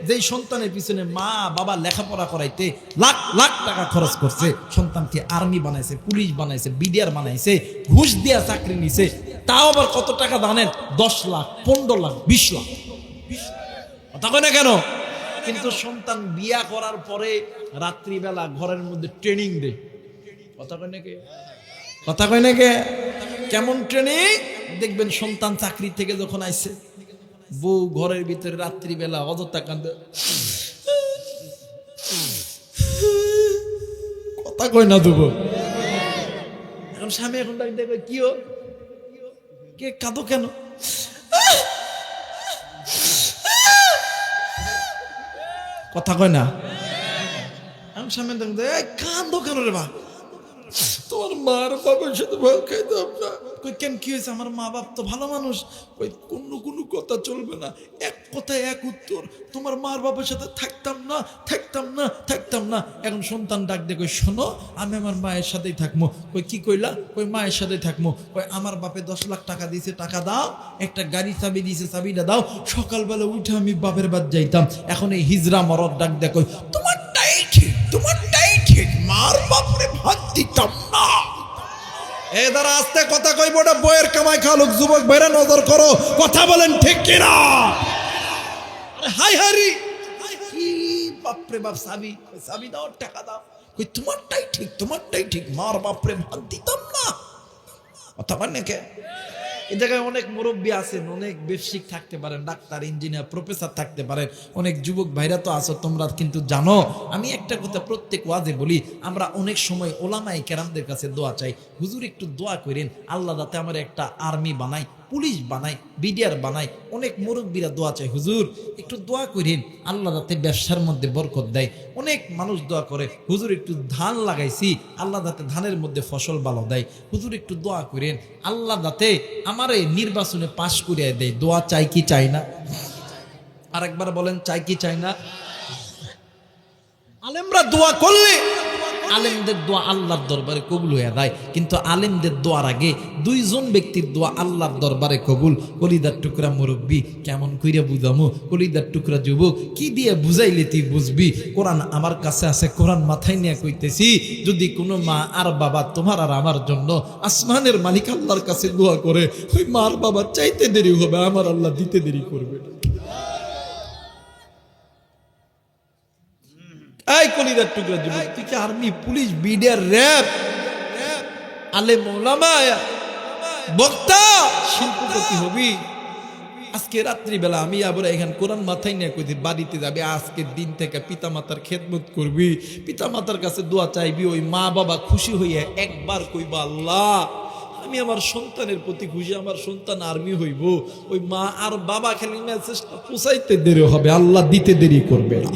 যেই সন্তানের পিছনে মা বাবা লেখাপড়া করাইতে লাখ লাখ টাকা খরচ করছে, সন্তানকে আর্মি বানাইছে, পুলিশ বানাইছে, বিডিআর বানাইছে, ঘুষ দিয়া চাকরি নিছে। তাও আবার কত টাকা জানেন? 10 লাখ, 15 লাখ, 20 লাখ। কথা কয় না কেন? কিন্তু সন্তান বিয়া করার পরে রাত্রিবেলা ঘরের মধ্যে ট্রেনিং দেয়। কথা কয় নাকি? কথা কয় নাকি? কেমন ট্রেনিং? দেখবেন সন্তান চাকরি থেকে যখন আইছে, বউ ঘরের ভিতরে রাত্রিবেলা অযথা কান্দে, কথা কয় না দেবো। এখন স্বামী এখন দেখবে কি ও কে কাঁদো কেন? কথা কয় না? এখন স্বামী দেখবে কান্দো কেন রে বা? তোমার মার বাবার সাথে ভালো খাইতাম না। কই কেন কি হয়েছে? আমার মা বাপ তো ভালো মানুষ। কই কোনো কথা চলবে না, এক কথায় এক উত্তর, তোমার মার বাবার সাথে থাকতাম না থাকতাম না থাকতাম না। এখন সন্তান ডাক দিয়ে কই শোনো আমি আমার মায়ের সাথেই থাকবো। কই কি কইলা? কই মায়ের সাথেই থাকবো। কই আমার বাপে 10 লাখ টাকা দিয়েছে, টাকা দাও। একটা গাড়ি চাবি দিয়েছে, চাবিটা দাও। সকালবেলা উঠে আমি বাপের বাদ যাইতাম। এখন এই হিজরা মরদ ডাক দিয়ে কই তোমারটাই ঠিক, তোমারটাই ঠিক, মার বাপরে ভাত দিতাম না। এ দ্বারা আস্তে কথা কইব না, বইয়ের কামাই খালুক। যুবক ভাইরা নজর করো, কথা বলেন ঠিক কিনা? হাই হারি কি বাপরে বাপ, চাবি চাবি দাও, টাকা দাও। কই তোমারটাই ঠিক, তোমারটাই ঠিক, মার বাপরে ভাত দিতাম না। কথা বলেন নাকি? এই জায়গায় অনেক মুরব্বী আছেন, অনেক ব্যবসায়িক থাকতে পারেন, ডাক্তার, ইঞ্জিনিয়ার, প্রফেসর থাকতে পারেন, অনেক যুবক ভাইরা তো আছো, তোমরা কিন্তু জানো। আমি একটা কথা প্রত্যেক ওয়াজে বলি, আমরা অনেক সময় ওলামায়ে কেরামদের কাছে দোয়া চাই, হুজুর একটু দোয়া করেন আল্লাহ যাতে আমার একটা আর্মি বানাই, পুলিশ বানাই, বিডিআর বানাই। অনেক মুরব্বীরা দোয়া চাই, হুজুর একটু দোয়া করেন আল্লাহ যাতে ব্যবসার মধ্যে বরকত দেয়। অনেক মানুষ দোয়া করে, হুজুর একটু ধান লাগাইছি আল্লাহ যাতে ধানের মধ্যে ফসল ভালো দেয়। হুজুর একটু দোয়া করেন আল্লাহ যাতে আমার এই নির্বাচনে পাশ করিয়ে দেয়। দোয়া চাই কি চাই না? আরেকবার বলেন, চাই কি চাই না? আলেমরা দোয়া করলে আলেমদের দোয়া আল্লাহর দরবারে কবুল হয়ে যায়। কিন্তু আলেমদের দোয়ার আগে 2জন ব্যক্তির দোয়া আল্লাহর দরবারে কবুল। কলিদার টুকরা মুরব্বী কেমন কইরা বুঝামো? কলিদার টুকরা যুবক কি দিয়ে বুঝাইলে তুই বুঝবি? কোরআন আমার কাছে আছে, কোরআন মাথায় নিয়ে কইতেছি, যদি কোনো মা আর বাবা তোমার আর আমার জন্য আসমানের মালিক আল্লাহর কাছে দোয়া করে, ওই মার বাবার চাইতে দেরি হবে, আমার আল্লাহ দিতে দেরি করবে না। এই কলিদার টুকরা যুবক, তুই কি আর্মি, পুলিশ, বিডিআর, র‍্যাব, আলেম, ওলামা, বক্তা, শিল্পপতি হবি? আজকে রাত্রিবেলা আমি আবার এখানে কোরআন মাথায় নিয়ে কইছি, বাড়িতে যাবে, আজকের দিন থেকে পিতামাতার খেদমত করবি, পিতামাতার কাছে দোয়া চাইবি, ওই মা বাবা খুশি হইয়া একবার কইবা আল্লাহ আমি আমার সন্তানের প্রতি খুশি, আমার সন্তান আর্মি হইব। ওই মা আর বাবা খালি মেসেজটা পৌঁছাইতে দেরি হবে, আল্লাহ দিতে দেরি করবে না।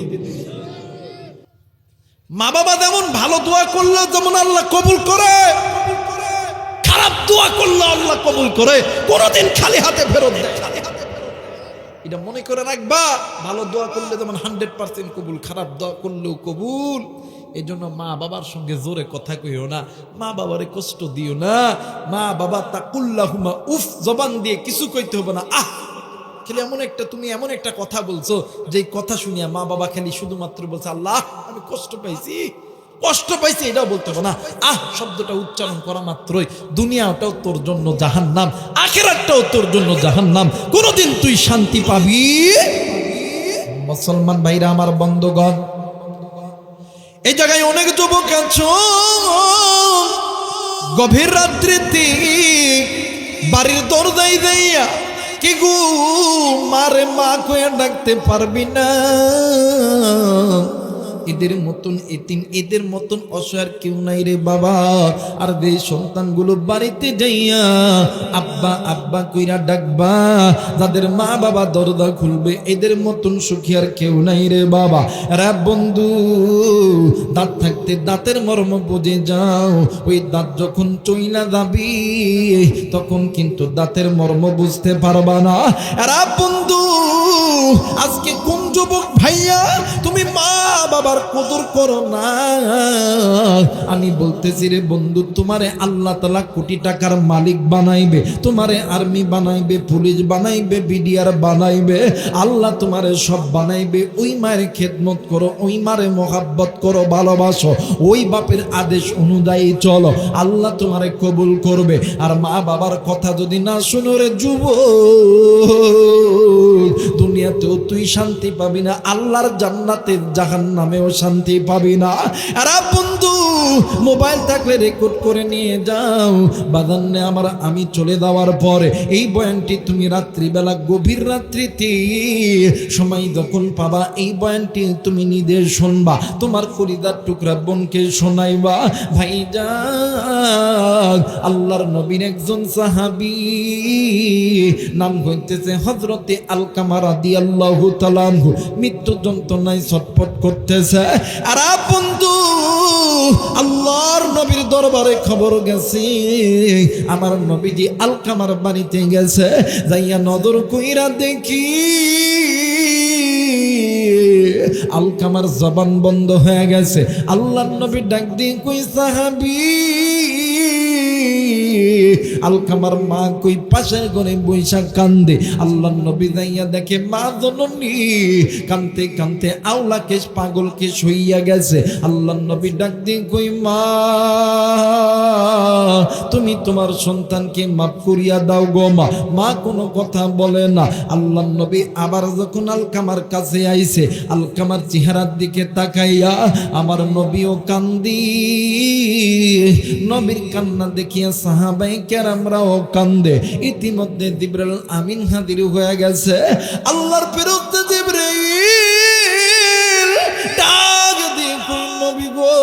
মা বাবা যেমন ভালো দোয়া করলে যেমন আল্লাহ কবুল করে, খারাপ দোয়া করলে আল্লাহ কবুল করে, কোনদিন খালি হাতে ফেরত দেয়। এটা মনে করে রাখবা, ভালো দোয়া করলে যেমন 100% কবুল, খারাপ দোয়া করলেও কবুল। এই জন্য মা বাবার সঙ্গে জোরে কথা কইও না, মা বাবারে কষ্ট দিও না। মা বাবা তাকুল্লাহুমা, উফ জবান দিয়ে কিছু কইতে হবে না। খালি তুমি এমন একটা কথা বলছো যে কথা শুনিয়া মা বাবা খালি শুধুমাত্র বলছে আল্লাহ আমি কষ্ট পাইছি, এটাও বলতে হবে না। শব্দটা উচ্চারণ করা মাত্রই দুনিয়াটাও তোর জন্য জাহান্নাম, আখিরাতটাও তোর জন্য জাহান্নাম, কোনোদিন তুই শান্তি পাবি। মুসলমান ভাইরা আমার, বন্ধুগণ, এই জায়গায় অনেক যুবক আছো, গভীর রাত্রিতে বাড়ির দরজায় যাইয়া কি গো মারে মা কয়ে ডাকতে পারবি না। এদের মতন এতিম, এদের মতন অসহায় কেউ নাই রে বাবা। আর যে সন্তানগুলো বাড়িতে যাইয়া আব্বা আব্বা কইরা ডাকবা, যাদের মা বাবা দরজা খুলবে, এদের মতন সুখী আর কেউ নাই রে বাবা। রে বন্ধু, দাঁত থাকতে দাঁতের মর্ম বুঝে যাও, ওই দাঁত যখন চইলা যাবি তখন কিন্তু দাঁতের মর্ম বুঝতে পারবা না। রে বন্ধু, আজকে কোন যুবক ভাইয়া তুমি মা বাবার কদর করো না? আমি বলতেছি রে বন্ধু, তোমারে আল্লাহ তাআলা কোটি টাকার মালিক বানাইবে, তোমারে আর্মি বানাইবে, পুলিশ বানাইবে, বিডিআর বানাইবে, আল্লাহ তোমারে সব বানাইবে। ওই মায়ের খেদমত করো, ওই মারে মহাব্বত করো, ভালোবাসো, ওই বাপের আদেশ অনুযায়ী চলো, আল্লাহ তোমারে কবুল করবে। আর মা বাবার কথা যদি না শুনো রে যুবক, দুনিয়াতেও তুই শান্তি পাবি না, আল্লাহর জান্নাতে জাহান্নামেও শান্তি পাবি না। আর বন্ধু, মোবাইল থাকলে রেকর্ড করে নিয়ে যাও বাজানে আমার, আমি চলে যাওয়ার পরে এই বয়ানটি তুমি রাত্রিবেলা গভীর রাত্রিতে সময় যখন পাবা, এই বয়ানটি তুমি নিজে শুনবা, তোমার কলিজার টুকরা বোনকে শোনাইবা। ভাইজান, আল্লাহর নবীর একজন সাহাবী, নাম হইতেছে হযরতে আলকামা রাদিয়াল্লাহু তাআলা আনহু, মৃত্যু যন্ত্রণায় ছটফট করতেছে। আর বন্ধু, আল্লাহর নবীর দরবারে খবর গেছে, আমার নবীজি আলকামার বাড়িতে গেছে, যাইয়া নজর কইরা দেখি আলকামার জবান বন্ধ হয়ে গেছে। আল্লাহর নবী ডাক দিয়ে কই সাহাবী, আলকামার মা কই পাশের ঘরে বৈশা কান্দে। আল্লাহর নবী যাইয়া দেখে মা জননী কানতে কানতে আওলা কেশ পাগল কেশ হইয়া গেছে। আল্লাহর নবী ডাক দিয়ে কই মা, তুমি তোমার সন্তানকে মাফ করিয়া দাও গো মা। মা কোনো কথা বলে না। আল্লাহর নবী আবার যখন আলকামার কাছে আইছে, আলকামার চেহারার দিকে তাকাইয়া আমার নবীও কান্দি। নবীর কান্না দেখিয়া সাহাবায়ে কেরামরাও কান্দে। ইতিমধ্যে জিবরাইল আমিন হাজির হয়ে গেছে। আল্লাহর ফেরেশতা জিবরাইল ডাক দিয়ে কই নবী গো,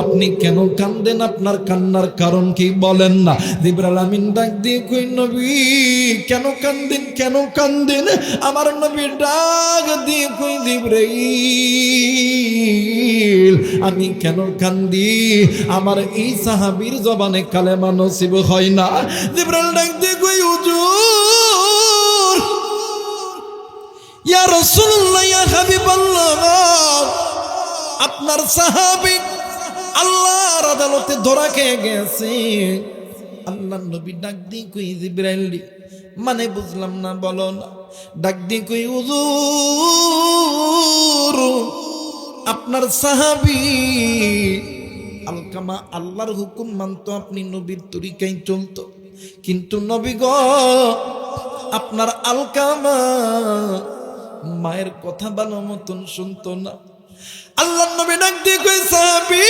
আপনি কেন কান্দেন? আপনার কান্নার কারণ কি বলেন না? জিবরাইল আমিন ডাক দিয়ে কই নবী কেন কান্দেন, কেন কান্দেন? আমার নবী ডাক দিয়ে কই জিবরাইল আমি কেন কান্দি? আমার এই সাহাবীর জবানে কালেমা নসিব হয় না। জিবরাইল ডাক দিয়ে কই হুজুর, ইয়া রাসূলুল্লাহ, ইয়া হাবিবাল্লাহ, আপনার সাহাবী আল্লাহর আদালতে ধরা খেয়ে গেছে। আল্লাহর নবী ডাক দিয়ে কই জিবরাইল, মানে বুঝলাম না, বলো না। ডাক দিয়ে কই হুজুর, আপনার সাহাবী আলকামা আল্লাহর হুকুম মানতো, আপনি নবীর তরিকায় চলতো, কিন্তু নবী গো আপনার আলকামা মায়ের কথা ভালো মতন শুনতো না। আল্লাহর নবী ডাক দিয়ে কই সাহাবী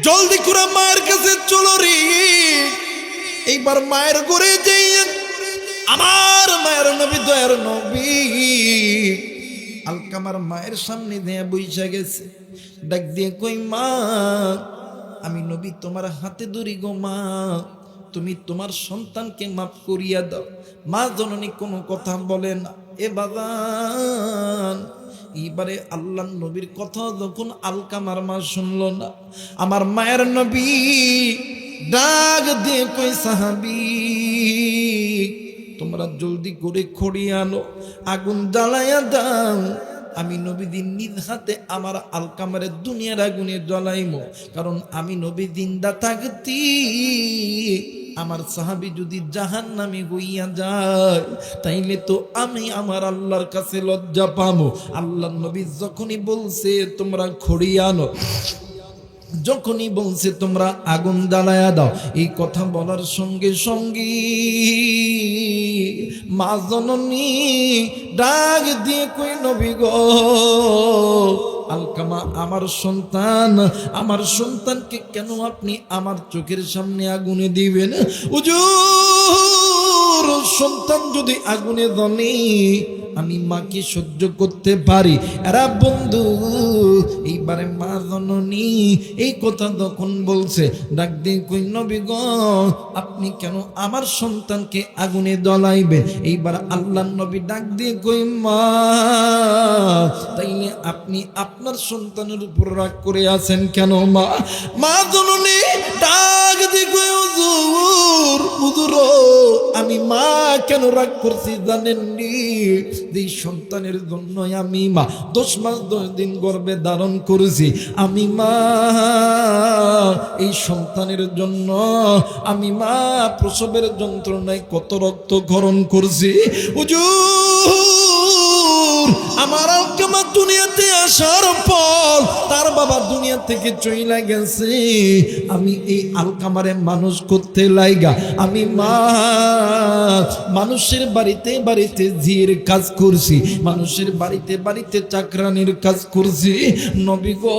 জলদি করে মায়ের কাছে চলো রে। এইবার মায়ের ঘরে যাইয়া আমার মায়ের নবী, দয়ার নবী আলকামার মায়ের সামনে দিয়ে বইসা গেছে। ডাক দিয়ে কই মা, আমি নবী তোমার হাতে ধরি গো মা, তুমি তোমার সন্তানকে মাফ করিয়া দাও। মা জননী কোনো কথা বলে না। এ বাবান, এইবারে আল্লাহ নবীর কথা যখন আলকামার মা শুনল না, আমার মায়ের নবী ডাক দিয়ে কই সাহাবী তোমরা জলদি করে খড়ি আনো, আগুন জ্বালাইয়া দাও, আমি নবীদিন নিজ হাতে আমার আলকামারে দুনিয়ার আগুনে জ্বলাইমো। কারণ আমি নবী জিন্দা থাকতি আমার সাহাবী যদি জাহান্নামে হইয়া যায় তাইলে তো আমি আমার আল্লাহর কাছে লজ্জা পাবো। আল্লাহর নবী যখনই বলছে তোমরা খড়ি আনো, যখনই বলছে তোমরা আগুন জ্বালায়া দাও, এই কথা বলার সঙ্গে সঙ্গে মা জননী ডাক দিয়ে কই নবী গো আলকামা আমার সন্তানকে কেন আপনি আমার চোখের সামনে আগুনে দিবেন? হুজুর সন্তান যদি আগুনে জ্বলে আমি মাকে সহ্য করতে পারি। এরা বন্ধু এইবারে মা জননী এই কথা যখন বলছে ডাক দিয়ে কই নবী গো আপনি কেন আমার সন্তানকে আগুনে জ্বলাইবেন? এইবার আল্লাহর নবী ডাক দিয়ে কই মা তাইলে আপনি আপনার সন্তানের উপর রাগ করে আছেন কেন মা? মা জননী ডাক দিয়ে কই হুজুর আমি মা কেন রাগ করছি জানেননি? এই সন্তানের জন্য আমি মা 10 মাস 10 দিন গর্ভে ধারণ করেছি। আমি মা এই সন্তানের জন্য আমি মা প্রসবের যন্ত্রণায় কত রক্ত ক্ষরণ করছি। হুজুর আমার আলকামা দুনিয়াতে আসার পর তার বাবা দুনিয়া থেকে চইলা গেছে, আমি এই আলকামারে মানুষ করতে লাইগা আমি মা মানুষের বাড়িতে বাড়িতে ঝিয়ের কাজ করছি, মানুষের বাড়িতে বাড়িতে চাকরানির কাজ করছি। নবী গো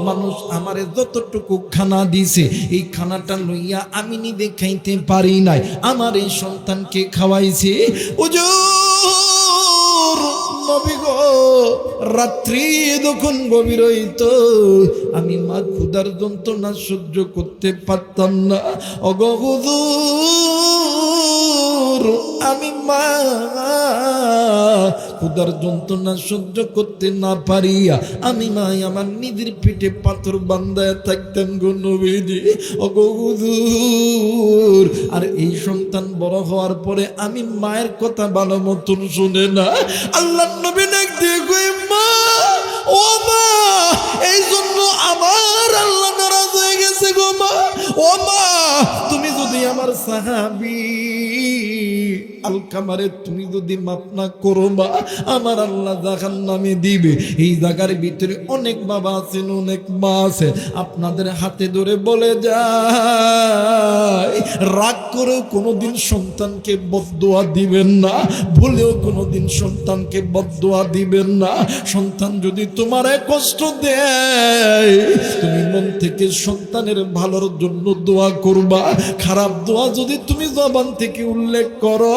মানুষ আমারে যতটুকু খানা দিছে এই খানাটা লইয়া আমি নিজে খাইতে পারি নাই, আমার এই সন্তানকে খাওয়াইছি। হুজুর নবী গো রাত্রি যখন গভীর হইত আমি মা ক্ষুধার যন্ত্রণা সহ্য করতে পারতাম না। ওগো হুজুর আমি মা ক্ষুধার যন্ত্রণা সহ্য করতে না পারিয়া আমি মা আমার নিজের পিঠে পাথর বান্ধায় থাকতেন গো নবীজি। ওগো হুজুর আর এই সন্তান বড় হওয়ার পরে আমি মায়ের কথা ভালো মতন শুনে না। আল্লাহর নবী ডাক দিয়ে কই মা ও মা এই জন্য আমার আল্লাহ নারাজ হয়ে গেছে গো মা। ও মা তুমি যদি আমার সাহাবী আলকামারে তুমি যদি মাফ না করো মা আমার আল্লাহ জাহান্নামে দিবে। এই জায়গার ভিতরে অনেক বাবা আছেন অনেক মা আছে, আপনাদের হাতে ধরে বলে যায় রাগ করেও কোনোদিন সন্তানকে বদদোয়া দিবেন না, ভুলেও কোনোদিন সন্তানকে বদদোয়া দিবেন না। সন্তান যদি তোমারে কষ্ট দেয় তুমি মন থেকে সন্তানের ভালোর জন্য দোয়া করবা, খারাপ দোয়া যদি তুমি জবান থেকে উল্লেখ করো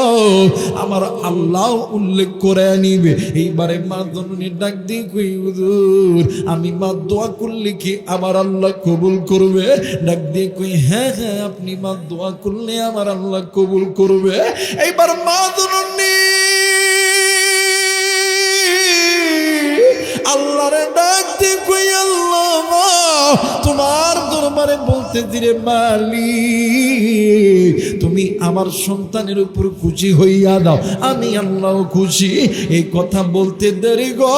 আমার আল্লাহ উল্লেখ করে নিবে। এইবারে মা জননী ডাক দিয়ে কই হুজুর আমি মা দোয়া করলে কি আমার আল্লাহ কবুল করবে? ডাক দিয়ে কই হ্যাঁ হ্যাঁ আপনি মা দোয়া করলে আমার আল্লাহ কবুল করবে। এইবার মা জননী আল্লাহরে ডাক দিয়ে কই আল্লাহ তোমার দরবারে বলতে দিরে মালিক তুমি আমার সন্তানের উপর খুশি হইয়া দাও, আমি আল্লাহ খুশি। এই কথা বলতে দেরি গো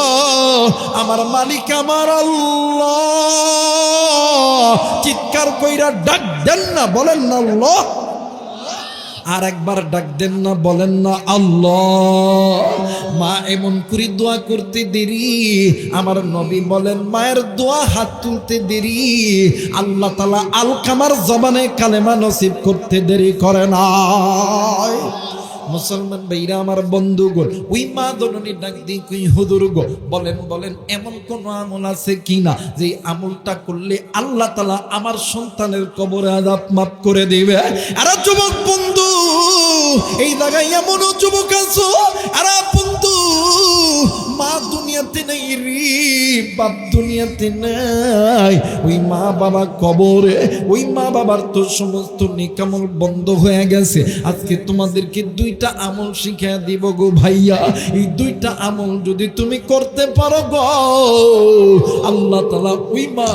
আমার মালিক আমার আল্লাহ চিৎকার কইরা ডাক দেন না, বলেন না আল্লাহ। আর একবার ডাক দেন না, বলেন না আল্লাহ। মা এমন করে দোয়া করতে দেরি আমার নবী বলেন মায়ের দোয়া হাত তুলতে দেরি আল্লাহ তাআলা আলকামার জবানে কালেমা নসিব করতে দেরি করে না। মুসলমান ভাইরা আমার বন্ধুগণ ওই মা জননী ডাক দিয়ে কই হুজুর গো বলেন বলেন এমন কোন আমল আছে কিনা যে আমলটা করলে আল্লাহ তাআলা আমার সন্তানের কবরে আযাব মাফ করে দিবে? আরে যুবক বন্ধু এই জায়গায় এমন যুবক আছো, আরে বন্ধু মা দুনিয়াতে নেই রে, বাপ দুনিয়াতে নাই, ওই মা বাবা কবরে, ওই মা বাবার তো সমস্ত নেকামল বন্ধ হয়ে গেছে। আজকে তোমাদেরকে দুইটা আমল শিখিয়ে দিব গো ভাইয়া, এই দুইটা আমল যদি তুমি করতে পারো গো আল্লাহ তাআলা ওই মা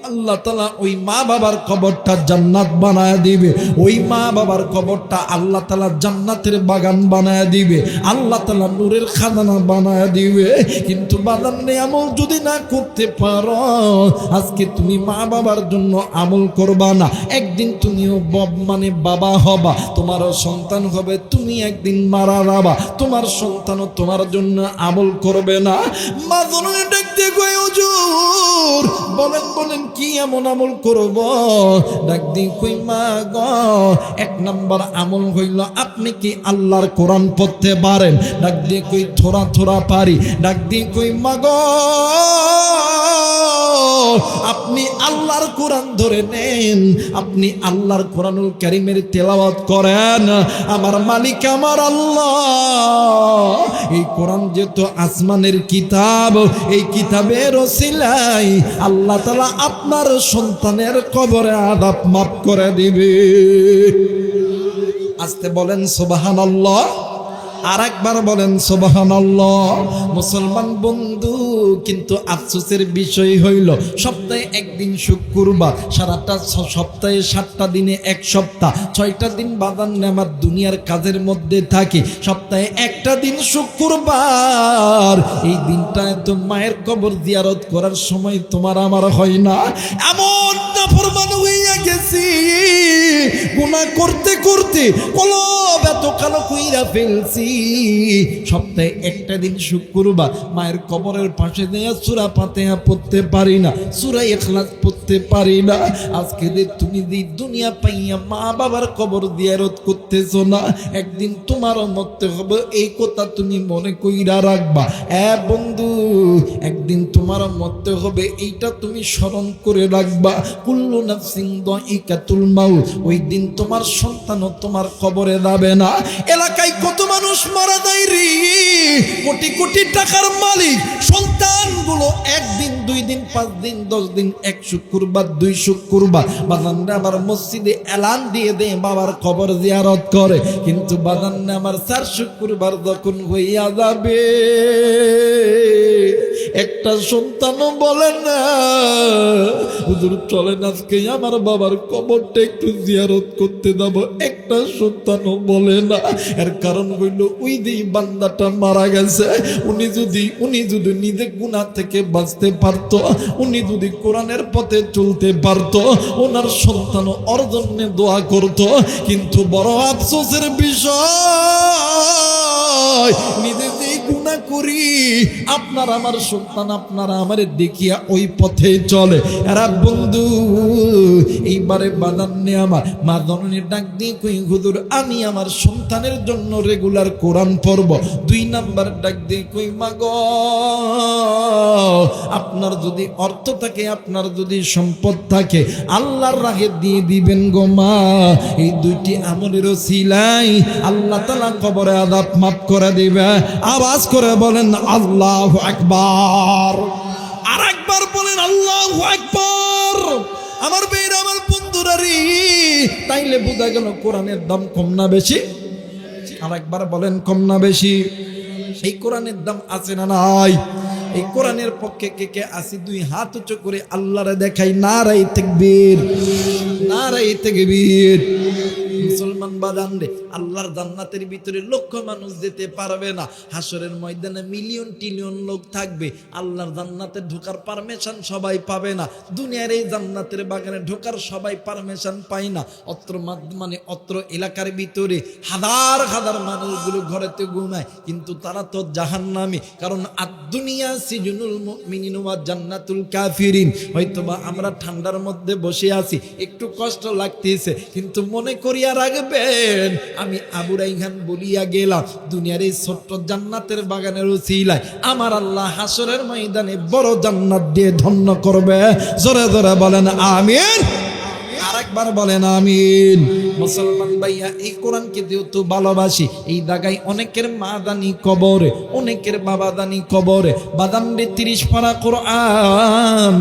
আল্লাহ তাআলা ওই মা বাবার কবরটা জান্নাত বানায় দিবে। ওই মা বাবার কবরটা আল্লাহ তাআলা জান্নাতের বাগান বানায় দিবে। আল্লাহ তাআলা নূরের খাজানা বানায় দিবে। কিন্তু বাদান আমল যদি না করতে পারো, আজকে তুমি মা বাবার জন্য আমল করবা না, একদিন তুমিও মানে বাবা হবা, তোমারও সন্তান হবে, তুমি একদিন মারা যাবা, তোমার সন্তানও তোমার জন্য আমল করবে না। মা জননী ডাক দিয়ে কই হুজুর বলেন কি এমন আমল করব? ডাক দিয়ে কই মা গো, এক নাম্বার আমল হইল আপনি কি আল্লাহর কোরআন পড়তে পারেন? ডাক দিয়ে কই থোড়া থোড়া পারি। ডাক দিয়ে কই মা গো, আপনি আল্লাহর কোরআন ধরে নেন, আপনি আল্লাহর কোরআনুল কারীমের তেলাওয়াত করেন। আমার মালিক আমার আল্লাহ, এই কোরআন যেহেতু আসমানের কিতাব, এই কিতাবের ওসিলায় আল্লাহ তাআলা আপনার সন্তানের কবরে আযাব মাফ করে দিবে। আস্তে বলেন সুবহানাল্লাহ, আর একবার বলেন সুবহানাল্লাহ। মুসলমান বন্ধু, কিন্তু আফসোসের বিষয় হইল সপ্তাহে একদিন শুক্রবার, সারাটা সপ্তাহে 7টা দিনে এক সপ্তাহ, 6টা দিন বাদান আমার দুনিয়ার কাজের মধ্যে থাকি, সপ্তাহে একটা দিন শুক্রবার, এই দিনটায় তো মায়ের কবর জিয়ারত করার সময় তোমার আমার হয় না। এমন নাফরমান হইয়া গেছি, গুনাহ করতে করতে কলব এত কালো কইরা ফেলছি, সপ্তাহে একটা দিন শুক্রবার মায়ের কবরের পাশে দিয়ে সূরা ফাতিহা পড়তে পারি না, সূরা ইখলাস পড়তে পারি না। আজকে যে তুমি যে দুনিয়া পাইয়া মা বাবার কবর জিয়ারত করতেছো না, একদিন তোমারও মরতে হবে, এই কথা তুমি মনে কইরা রাখবা। বন্ধু, একদিন তোমারও মরতে হবে, এইটা তুমি স্মরণ করে রাখবা। কুল্লু নাফসিন যায়িকাতুল মাউত, ওই দিন তোমার সন্তানও তোমার কবরে যাবে না। এলাকায় কত মানুষ মারা যায় রে, কোটি কোটি টাকার মালিক, সন্তানগুলো একদিন 2 দিন 5 দিন 10 দিন, এক শুক্রবার 2 শুক্রবার বাজানরা আবার মসজিদে এলান দিয়ে দেয় বাবার কবর জিয়ারত করে, কিন্তু বাজানরা আমার 4 শুক্রবার যখন হইয়া যাবে, একটা সন্তানও বলে না হুজুর চলেন আজকে আমার বাবার কবরটা একটু জিয়ারত করতে যাব, একটা সন্তানও বলে না। এর কারণ হইল ওই যে বান্দাটা মারা গেছে, উনি যদি নিজে গুনাহ থেকে বাঁচতে পারত, উনি যদি কোরআনের পথে চলতে পারত, ওনার সন্তানও ওর জন্য দোয়া করত। কিন্তু বড় আফসোসের বিষয়, নিজে যে গুনাহ করি, আপনার আমার সন্তান আপনারা আমারে দেখিয়া ওই পথে চলে। এরা বন্ধু, এইবারে বাদান নে আমার মা জননী ডাক দিয়ে কই হুজুর আমি আমার সন্তানের জন্য রেগুলার কোরআন পড়ব। 2 নাম্বার ডাক দিয়ে কই মা গো, আপনার যদি অর্থ থাকে, আপনার যদি সম্পদ থাকে, আল্লাহর রাহে দিয়ে দিবেন গো মা। এই 2টি আমলের ওসিলায় আল্লাহ তাআলা কবরে আযাব মাফ করে দিবে। আওয়াজ করে বলেন আল্লাহু আকবার, আর একবার বলেন আল্লাহু আকবার। আমার বেরা আমার বন্ধুরা রে, তাইলে বোঝা গেল কোরআনের দাম কম না বেশি? আর একবার বলেন কম না বেশি? এই কোরআনের দাম আছে না নাই? এই কোরআনের পক্ষে কে কে আসি? 2 হাত উঁচু করে আল্লাহরে দেখাই নারায়ে তাকবীর, নারায়ে তাকবীর। মুসলমান বাজান রে, আল্লাহর জান্নাতের ভিতরে লক্ষ মানুষ যেতে পারবে না, হাসরের ময়দানে মিলিয়ন ট্রিলিয়ন লোক থাকবে, আল্লাহর জান্নাতে ঢোকার পারমিশন সবাই পাবে না। দুনিয়ার এই জান্নাতের বাগানে ঢোকার সবাই পারমিশন পায় না। অত্র এলাকার ভিতরে হাজার হাজার মানুষগুলো ঘরেতে ঘুমায়, কিন্তু তারা তো জাহান্নামী, কারণ আদ-দুনিয়া সিজনুল মুমিনিন ওয়া জান্নাতুল কাফিরিন। হয়তোবা আমরা ঠান্ডার মধ্যে বসে আছি, একটু কষ্ট লাগতেছে, কিন্তু মনে করিয়া রাখবেন আমি আবু রাইহান বলিয়া গেলাম, দুনিয়ার এই ছোট্ট জান্নাতের বাগানের উসিলায় আমার আল্লাহ হাসরের ময়দানে বড় জান্নাত দিয়ে ধন্য করবে। জোরে জোরে বলেন আমিন, আরেকবার বলেন আমিন। মুসলমান ভাইয়া, এই কোরআনকে যেহেতু ভালোবাসি, এই জায়গায় অনেকের মা দানি কবরে, অনেকের বাবা দানি কবরে, বাদান 30 পারা কোরআন